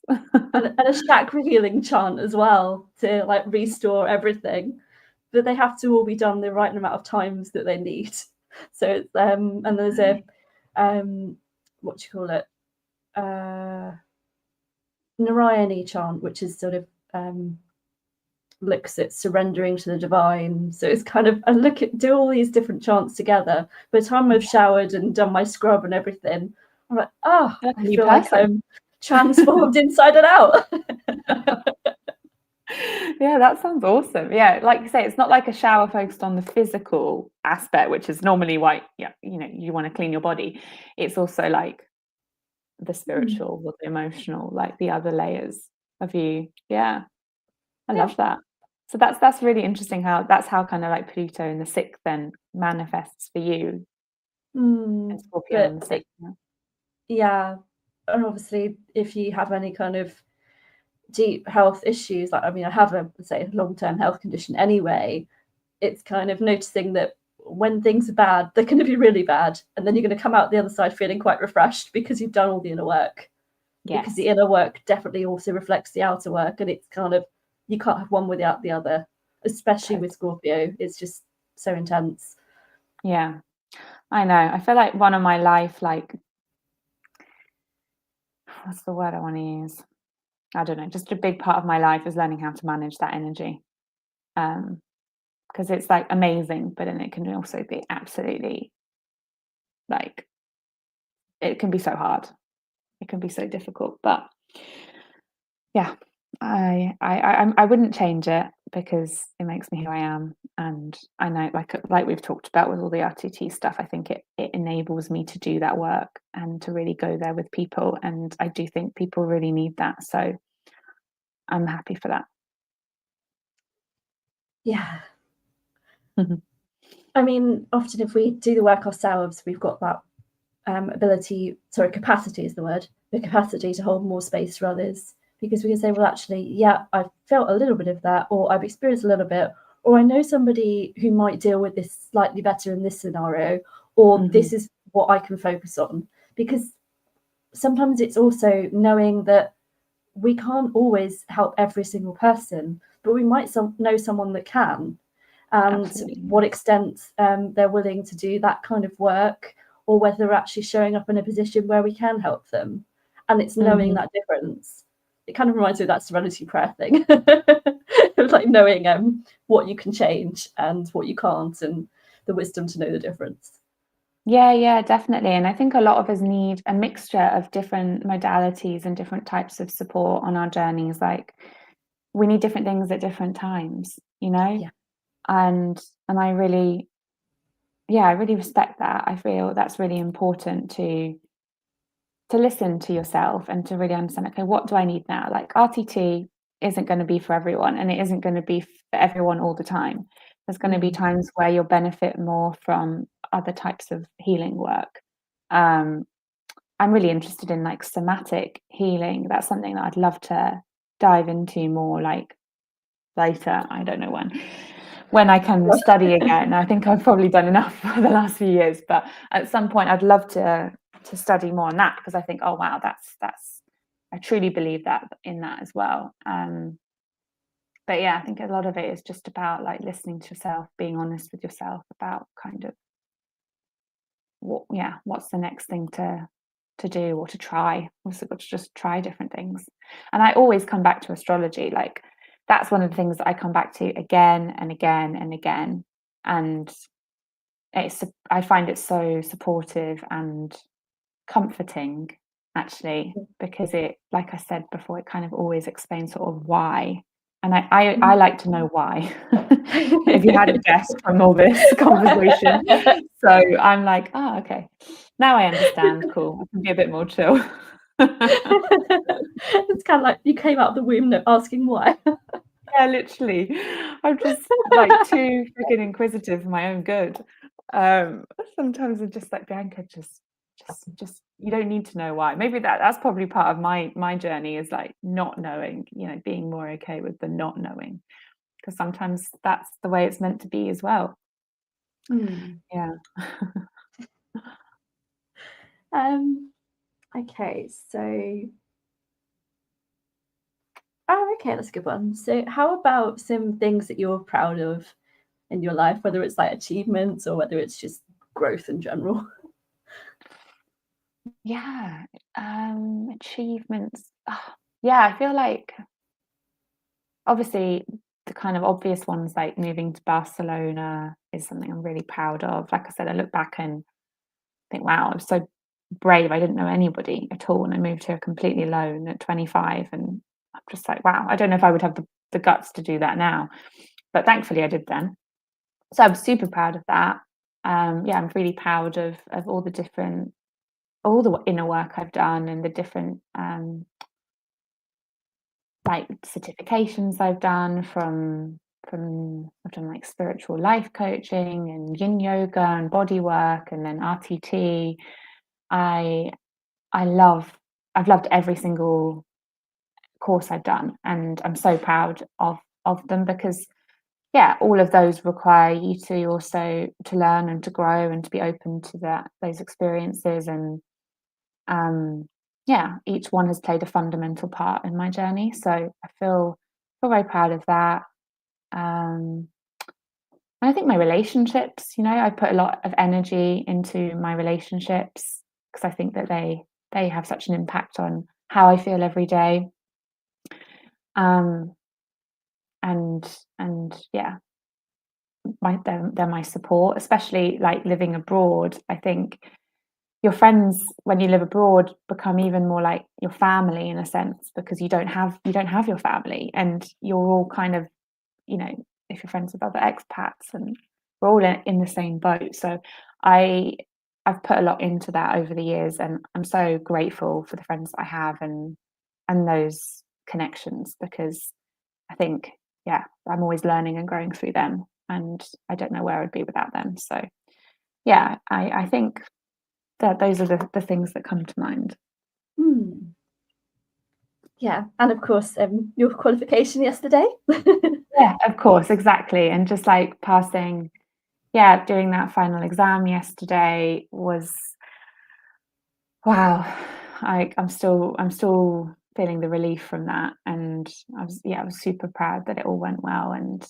and a chakra healing chant as well to like restore everything. But they have to all be done the right amount of times that they need. So it's and there's a what do you call it? Narayani chant, which is sort of looks at surrendering to the divine. So it's kind of I do all these different chants together. By the time I've showered and done my scrub and everything, I'm like, I feel like I'm transformed inside and out. Yeah, that sounds awesome. Yeah, like you say, it's not like a shower focused on the physical aspect, which is normally why you want to clean your body. It's also like the spiritual or the emotional, like the other layers of you. Yeah, I love that. So that's really interesting how kind of like Pluto in the sixth then manifests for you, and Scorpio in But the sixth. yeah, and obviously if you have any kind of deep health issues, like I mean I have a say long-term health condition anyway, it's kind of noticing that when things are bad, they're going to be really bad, and then you're going to come out the other side feeling quite refreshed because you've done all the inner work. Yes. Because the inner work definitely also reflects the outer work, and it's kind of, you can't have one without the other, especially with Scorpio. It's just so intense. Yeah, I know. I feel like one of my life, like, what's the word I want to use? I don't know. Just a big part of my life is learning how to manage that energy. Because it's like amazing, but then it can also be absolutely like, it can be so hard. It can be so difficult. But yeah, I wouldn't change it because it makes me who I am. And I know, like we've talked about with all the RTT stuff, I think it enables me to do that work and to really go there with people. And I do think people really need that. So I'm happy for that. Yeah. I mean, often if we do the work ourselves, we've got that capacity is the word, the capacity to hold more space for others, because we can say, well, actually, yeah, I've felt a little bit of that, or I've experienced a little bit, or I know somebody who might deal with this slightly better in this scenario, or this is what I can focus on. Because sometimes it's also knowing that we can't always help every single person, but we might know someone that can, and Absolutely. what extent they're willing to do that kind of work, or whether they're actually showing up in a position where we can help them. And it's knowing that difference. It kind of reminds me of that serenity prayer thing. It was like knowing what you can change and what you can't, and the wisdom to know the difference. Yeah, definitely. And I think a lot of us need a mixture of different modalities and different types of support on our journeys. Like, we need different things at different times, you know? Yeah. And I really, I really respect that. I feel that's really important to listen to yourself and to really understand, okay, what do I need now? Like, RTT isn't going to be for everyone, and it isn't going to be for everyone all the time. There's going to be times where you'll benefit more from other types of healing work. I'm really interested in like somatic healing. That's something that I'd love to dive into more, like later. I don't know when I can study again. I think I've probably done enough for the last few years, but at some point I'd love to study more on that, because I think, oh wow, that's I truly believe that in that as well. But yeah, I think a lot of it is just about like listening to yourself, being honest with yourself about kind of what's the next thing to do or to try. Also got to just try different things. And I always come back to astrology. Like, that's one of the things that I come back to again and again and again. And I find it so supportive and comforting, actually, because it, like I said before, it kind of always explains sort of why. And I like to know why, if you hadn't guessed from all this conversation. So I'm like, oh, okay, now I understand. Cool, I can be a bit more chill. It's kind of like you came out of the womb asking why. Yeah, literally. I'm just like too freaking inquisitive for my own good. Sometimes I'm just like, Bianca, just you don't need to know why. Maybe that's probably part of my journey, is like not knowing, being more okay with the not knowing, because sometimes that's the way it's meant to be as well. Yeah. Okay, so okay, that's a good one. So how about some things that you're proud of in your life, whether it's like achievements or whether it's just growth in general? Yeah. Achievements. Yeah, I feel like obviously the kind of obvious ones, like moving to Barcelona, is something I'm really proud of. Like I said, I look back and think, wow, I was so brave. I didn't know anybody at all, and I moved here completely alone at 25. And I'm just like, wow, I don't know if I would have the guts to do that now, but thankfully I did then. So I'm super proud of that. Yeah, I'm really proud of all the inner work I've done, and the different like certifications I've done, from I've done like spiritual life coaching and yin yoga and body work and then RTT. I've loved every single course I've done, and I'm so proud of them, because all of those require you to also to learn and to grow and to be open to those experiences, and each one has played a fundamental part in my journey. So I feel very proud of that. And I think my relationships, I put a lot of energy into my relationships, because I think that they have such an impact on how I feel every day. And they're my support, especially like living abroad. I think your friends when you live abroad become even more like your family in a sense, because you don't have your family, and you're all kind of, if you're friends with other expats, and we're all in the same boat. So I've put a lot into that over the years, and I'm so grateful for the friends I have and those connections, because I think I'm always learning and growing through them, and I don't know where I'd be without them. So I think that those are the things that come to mind. Yeah, and of course your qualification yesterday. Yeah, of course, exactly. And just like passing, doing that final exam yesterday was, wow. I'm still feeling the relief from that, and I was super proud that it all went well, and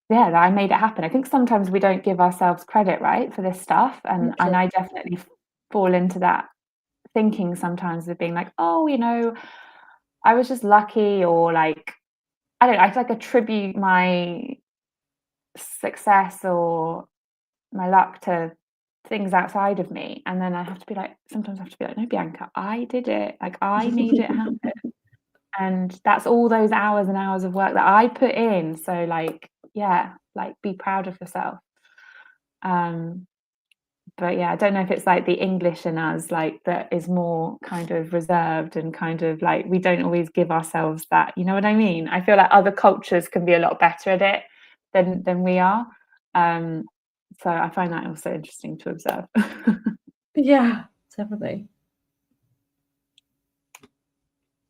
that I made it happen. I think sometimes we don't give ourselves credit, right, for this stuff, and I definitely fall into that thinking sometimes of being like, oh, I was just lucky, or like, I don't know, I like attribute my success or my luck to things outside of me, and then sometimes I have to be like, no, Bianca, I did it, like I made it happen. And that's all those hours and hours of work that I put in. So be proud of yourself. But I don't know if it's like the English in us, like that is more kind of reserved and kind of like, we don't always give ourselves that, you know what I mean? I feel like other cultures can be a lot better at it than we are. So I find that also interesting to observe. Yeah, definitely.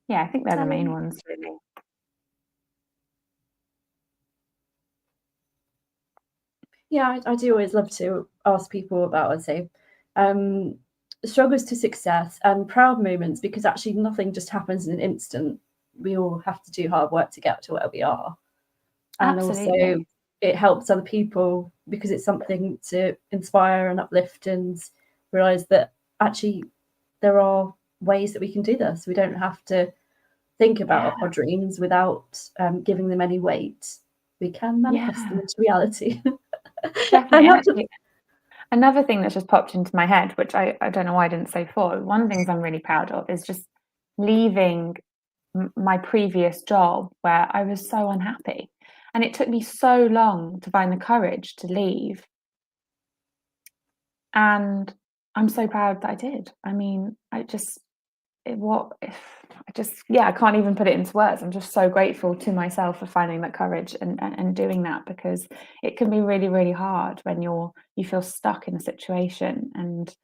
Yeah, I think they're the main ones, really. Yeah, I do always love to ask people about, I'd say, struggles to success and proud moments, because actually nothing just happens in an instant. We all have to do hard work to get to where we are. And Absolutely. also it helps other people, because it's something to inspire and uplift and realize that actually there are ways that we can do this. We don't have to think about our dreams without giving them any weight. We can manifest them into reality. Definitely. Actually, another thing that's just popped into my head, which I don't know why I didn't say before, one of the things I'm really proud of is just leaving my previous job where I was so unhappy. And it took me so long to find the courage to leave. And I'm so proud that I did. I mean, I can't even put it into words. I'm just so grateful to myself for finding that courage and doing that, because it can be really, really hard when you feel stuck in a situation, and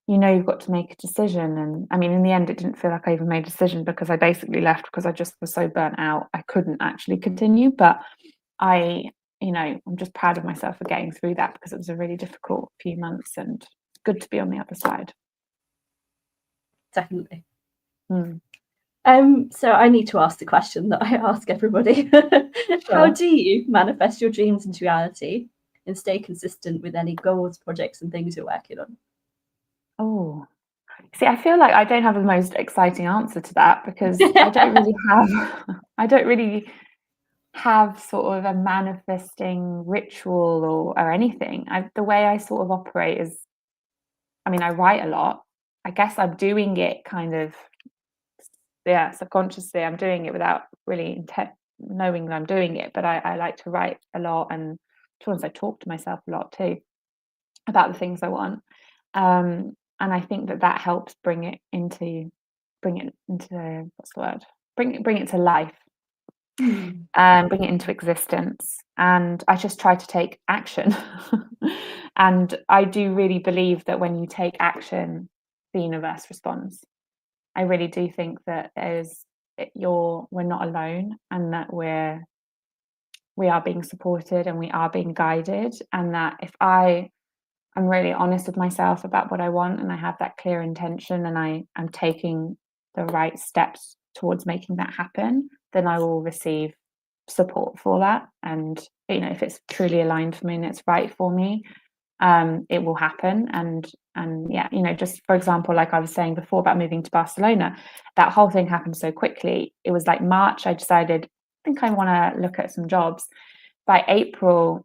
you've got to make a decision. And I mean, in the end, it didn't feel like I even made a decision, because I basically left because I just was so burnt out I couldn't actually continue. But I'm just proud of myself for getting through that, because it was a really difficult few months, and good to be on the other side. Definitely. So I need to ask the question that I ask everybody. How do you manifest your dreams into reality and stay consistent with any goals, projects, and things you're working on? Oh, see, I feel like I don't have the most exciting answer to that, because I don't really have sort of a manifesting ritual or anything. The way I sort of operate is, I mean, I write a lot. I guess I'm doing it kind of, subconsciously. I'm doing it without really knowing that I'm doing it. But I like to write a lot, and to once I talk to myself a lot too about the things I want. And I think that helps bring it into bring it into, what's the word? Bring it to life, bring it into existence. And I just try to take action. And I do really believe that when you take action, the universe responds. I really do think that we're not alone, and that we are being supported and we are being guided, and that if I'm really honest with myself about what I want, and I have that clear intention, and I am taking the right steps towards making that happen, then I will receive support for that. And if it's truly aligned for me and it's right for me, it will happen. And yeah, just for example, like I was saying before about moving to Barcelona, that whole thing happened so quickly. It was like March, I decided, I think I want to look at some jobs. By April,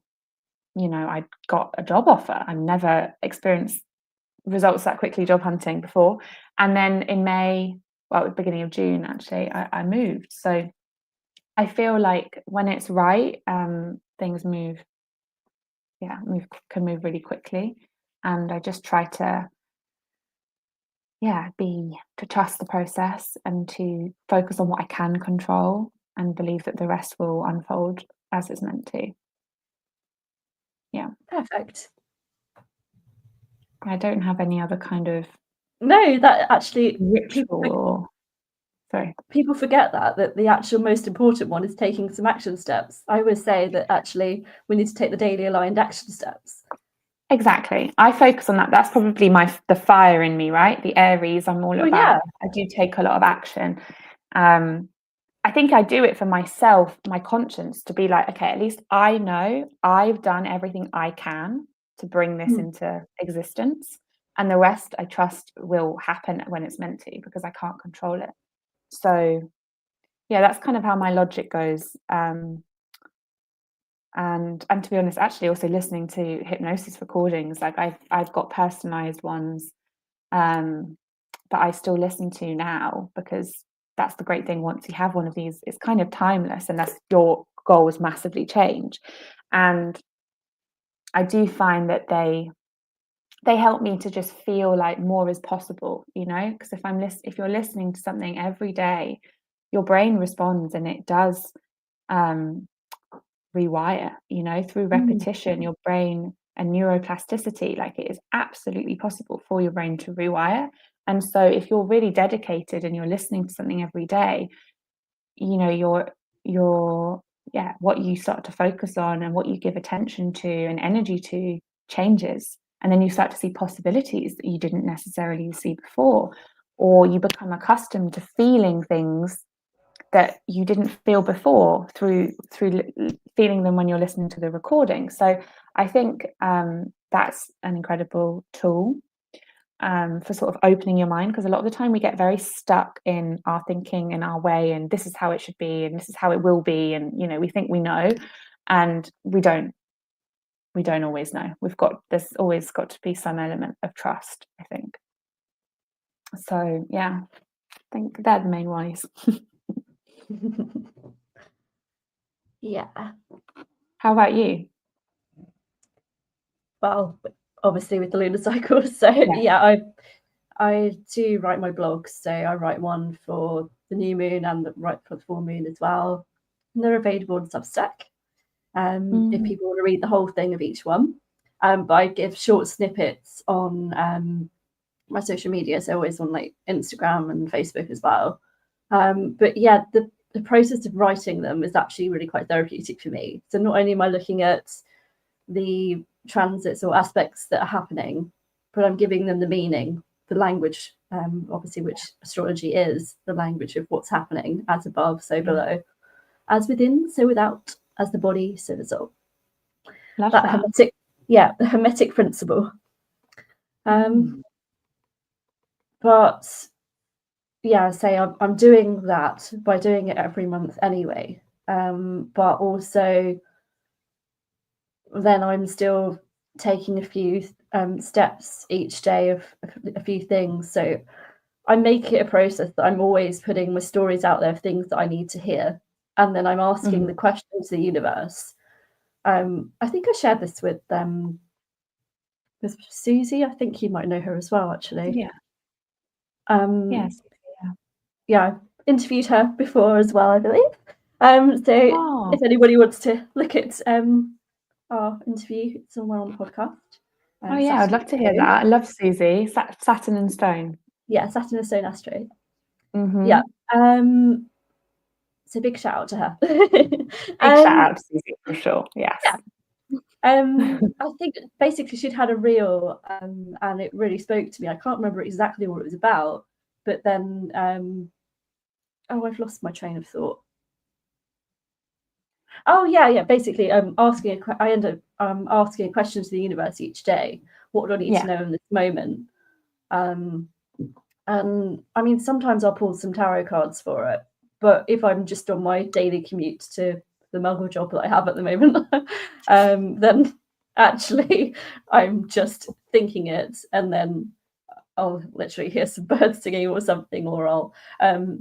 I got a job offer. I've never experienced results that quickly job hunting before. And then in May, well, at the beginning of June, actually, I moved. So I feel like when it's right, things can move really quickly. And I just try to trust the process and to focus on what I can control, and believe that the rest will unfold as it's meant to. Yeah. Perfect. I don't have any other kind of No, that actually ritual. People forget that the actual most important one is taking some action steps. I always say that actually we need to take the daily aligned action steps. Exactly. I focus on that. That's probably the fire in me, right? The Aries. I'm all about. I do take a lot of action. I think I do it for myself, my conscience, to be like, okay, at least I know I've done everything I can to bring this into existence, and the rest I trust will happen when it's meant to, because I can't control it. So yeah, that's kind of how my logic goes. And to be honest, actually also listening to hypnosis recordings, like I've got personalized ones that I still listen to now, because that's the great thing. Once you have one of these, it's kind of timeless, unless your goals massively change. And I do find that they help me to just feel like more is possible, because if you're listening to something every day, your brain responds, and it does rewire, through repetition, your brain and neuroplasticity. Like, it is absolutely possible for your brain to rewire. And so if you're really dedicated and you're listening to something every day, what you start to focus on and what you give attention to and energy to changes. And then you start to see possibilities that you didn't necessarily see before, or you become accustomed to feeling things that you didn't feel before through feeling them when you're listening to the recording. So I think that's an incredible tool for sort of opening your mind, because a lot of the time we get very stuck in our thinking and our way, and this is how it should be and this is how it will be, and we think we know, and we don't always know. There's always got to be some element of trust, I think. So yeah, I think they're the main ways. Yeah. How about you? Well, obviously with the lunar cycle. So yeah, I do write my blogs. So I write one for the new moon and write for the full moon as well. And they're available on Substack. If people want to read the whole thing of each one. But I give short snippets on my social media, so always on like Instagram and Facebook as well. But yeah, the process of writing them is actually really quite therapeutic for me. So not only am I looking at the transits or aspects that are happening, but I'm giving them the meaning, the language, obviously, which astrology is the language of what's happening, as above, so below, as within, so without, as the body, so the soul. Love that. Hermetic, the Hermetic principle. But yeah, say I'm doing that by doing it every month anyway. But also then I'm still taking a few steps each day of a few things. So I make it a process that I'm always putting my stories out there of things that I need to hear. And then I'm asking the questions to the universe. I think I shared this with Susie. I think you might know her as well, actually. Yeah. Yes. yeah, I've interviewed her before as well, I believe. So Oh, if anybody wants to look at our interview, it's somewhere on the podcast. oh yeah, I'd Saturn love to hear and that. Stone. I love Susie. Saturn and Stone. Yeah, Saturn and Stone Astro. Mm-hmm. Yeah. So big shout out to her. Big shout out to Susie for sure. Yeah. Yes. I think basically she'd had a reel, and it really spoke to me. I can't remember exactly what it was about, but then I've lost my train of thought. Oh yeah. Basically, I end up asking a question to the universe each day. What do I need to Yeah. know in this moment? And I mean, sometimes I'll pull some tarot cards for it, but if I'm just on my daily commute to the muggle job that I have at the moment, then actually I'm just thinking it, and then I'll literally hear some birds singing or something, or I'll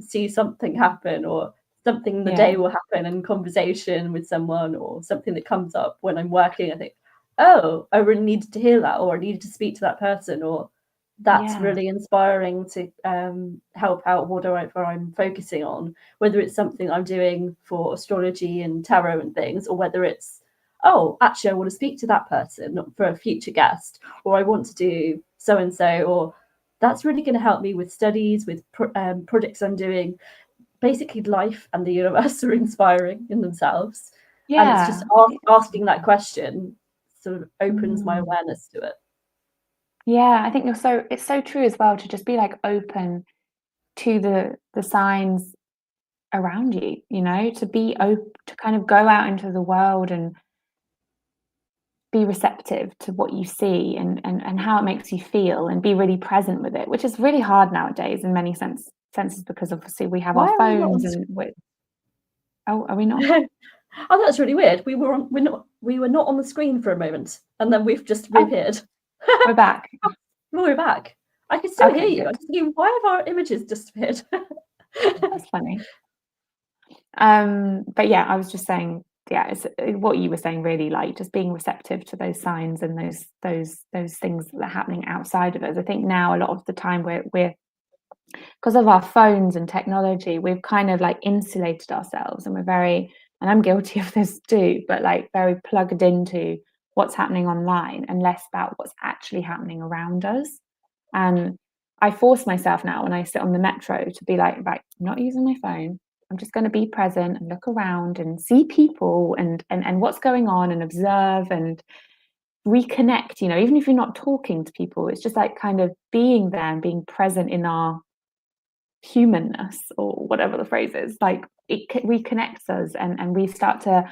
see something happen, or something in the Yeah. day will happen in conversation with someone, or something that comes up when I'm working. I think, oh, I really needed to hear that, or I needed to speak to that person, or that's Yeah. really inspiring to help out whatever I'm focusing on, whether it's something I'm doing for astrology and tarot and things, or whether it's, oh, actually, I want to speak to that person for a future guest, or I want to do so and so, or that's really going to help me with studies, with projects I'm doing. Basically, life and the universe are inspiring in themselves. And it's just Yeah. asking that question sort of opens my Mm. awareness to it. Yeah, I think it's so true as well to just be like open to the signs around you, to be open, to kind of go out into the world and be receptive to what you see and how it makes you feel and be really present with it, which is really hard nowadays in many senses because obviously we have Why our are we not on phones and are we not? Oh, that's really weird. We were not on the screen for a moment, and then we've just Oh, reappeared. we're back. Well, we're back. I can still hear Okay, you. I'm good. thinking, why have our images disappeared? That's funny. But yeah, I was just saying, yeah, it's what you were saying, really, like just being receptive to those signs and those things that are happening outside of us. I think now a lot of the time we're because of our phones and technology, we've kind of like insulated ourselves, and we're very, and I'm guilty of this too, but like very plugged into what's happening online and less about what's actually happening around us. And I force myself now when I sit on the metro to be like, right, I'm not using my phone. I'm just going to be present and look around and see people and what's going on and observe and reconnect. Even if you're not talking to people, it's just like kind of being there and being present in our humanness, or whatever the phrase is. Like it reconnects us, and we start to,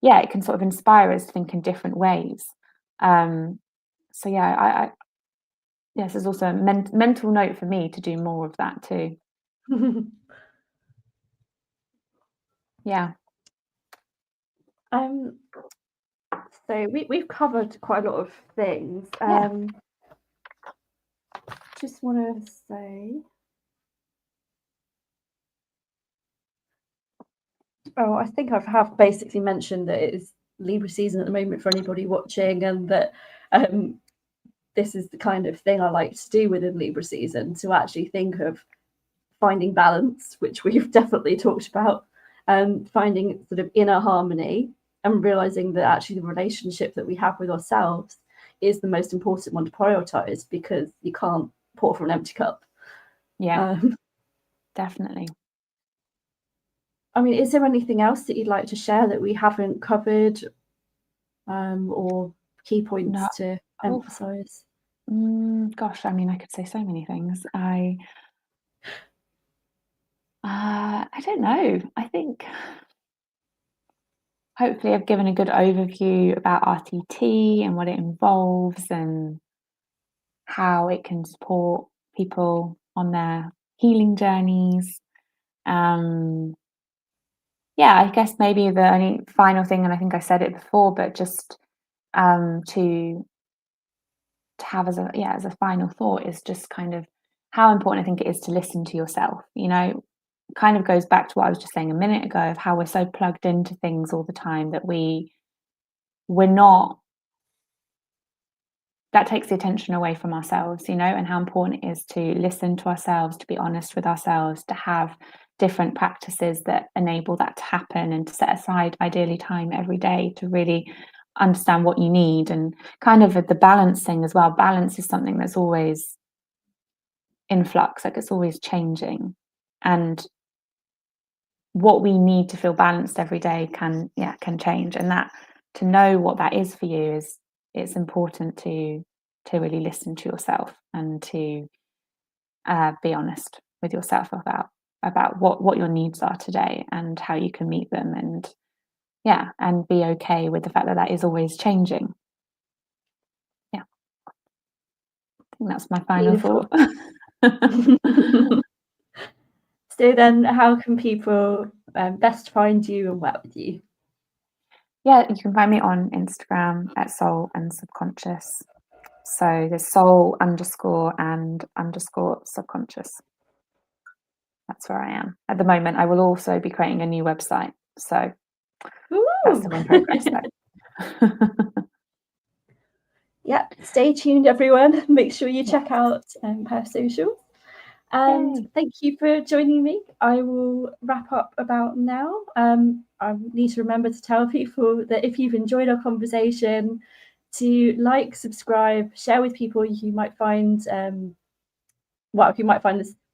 yeah, it can sort of inspire us to think in different ways. So yeah, I yes, there's also a mental note for me to do more of that too. Yeah. So we've covered quite a lot of things. Yeah. Just want to say, I think I have basically mentioned that it is Libra season at the moment for anybody watching, and that this is the kind of thing I like to do within Libra season, to actually think of finding balance, which we've definitely talked about, and finding sort of inner harmony, and realizing that actually the relationship that we have with ourselves is the most important one to prioritize, because you can't pour from an empty cup. Yeah. Definitely. I mean, is there anything else that you'd like to share that we haven't covered, or key points No. to emphasize? Gosh, I mean, I could say so many things. I don't know. I think hopefully I've given a good overview about RTT and what it involves and how it can support people on their healing journeys. Yeah, I guess maybe the only final thing, and I think I said it before, but just to have as a final thought, is just kind of how important I think it is to listen to yourself. Kind of goes back to what I was just saying a minute ago, of how we're so plugged into things all the time that we're not that takes the attention away from ourselves, you know, and how important it is to listen to ourselves, to be honest with ourselves, to have different practices that enable that to happen, and to set aside ideally time every day to really understand what you need. And kind of the balance thing as well. Balance is something that's always in flux, like it's always changing, and what we need to feel balanced every day can change. And that, to know what that is for you, is it's important to really listen to yourself, and to be honest with yourself about what your needs are today and how you can meet them, and be okay with the fact that that is always changing. I think that's my final Beautiful. thought. So then, how can people best find you and work with you? Yeah, you can find me on Instagram at soul and subconscious. So there's soul _ subconscious. That's where I am at the moment. I will also be creating a new website, so that's still in progress though. Yeah, stay tuned, everyone. Make sure you check out her socials. And Yay. thank you for joining me. I will wrap up about now. I need to remember to tell people that if you've enjoyed our conversation, to like, subscribe, share with people who might find this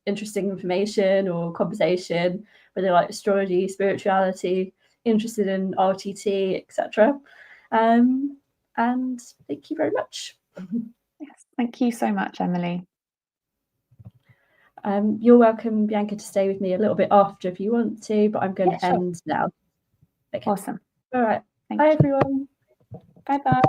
interesting information or conversation, whether like astrology, spirituality, interested in RTT, etc. And thank you very much. Yes, thank you so much, Emily. You're welcome, Bianca, to stay with me a little bit after if you want to, but I'm going to end now. Okay. Awesome. All right. Thank Bye, you. everyone. Bye-bye.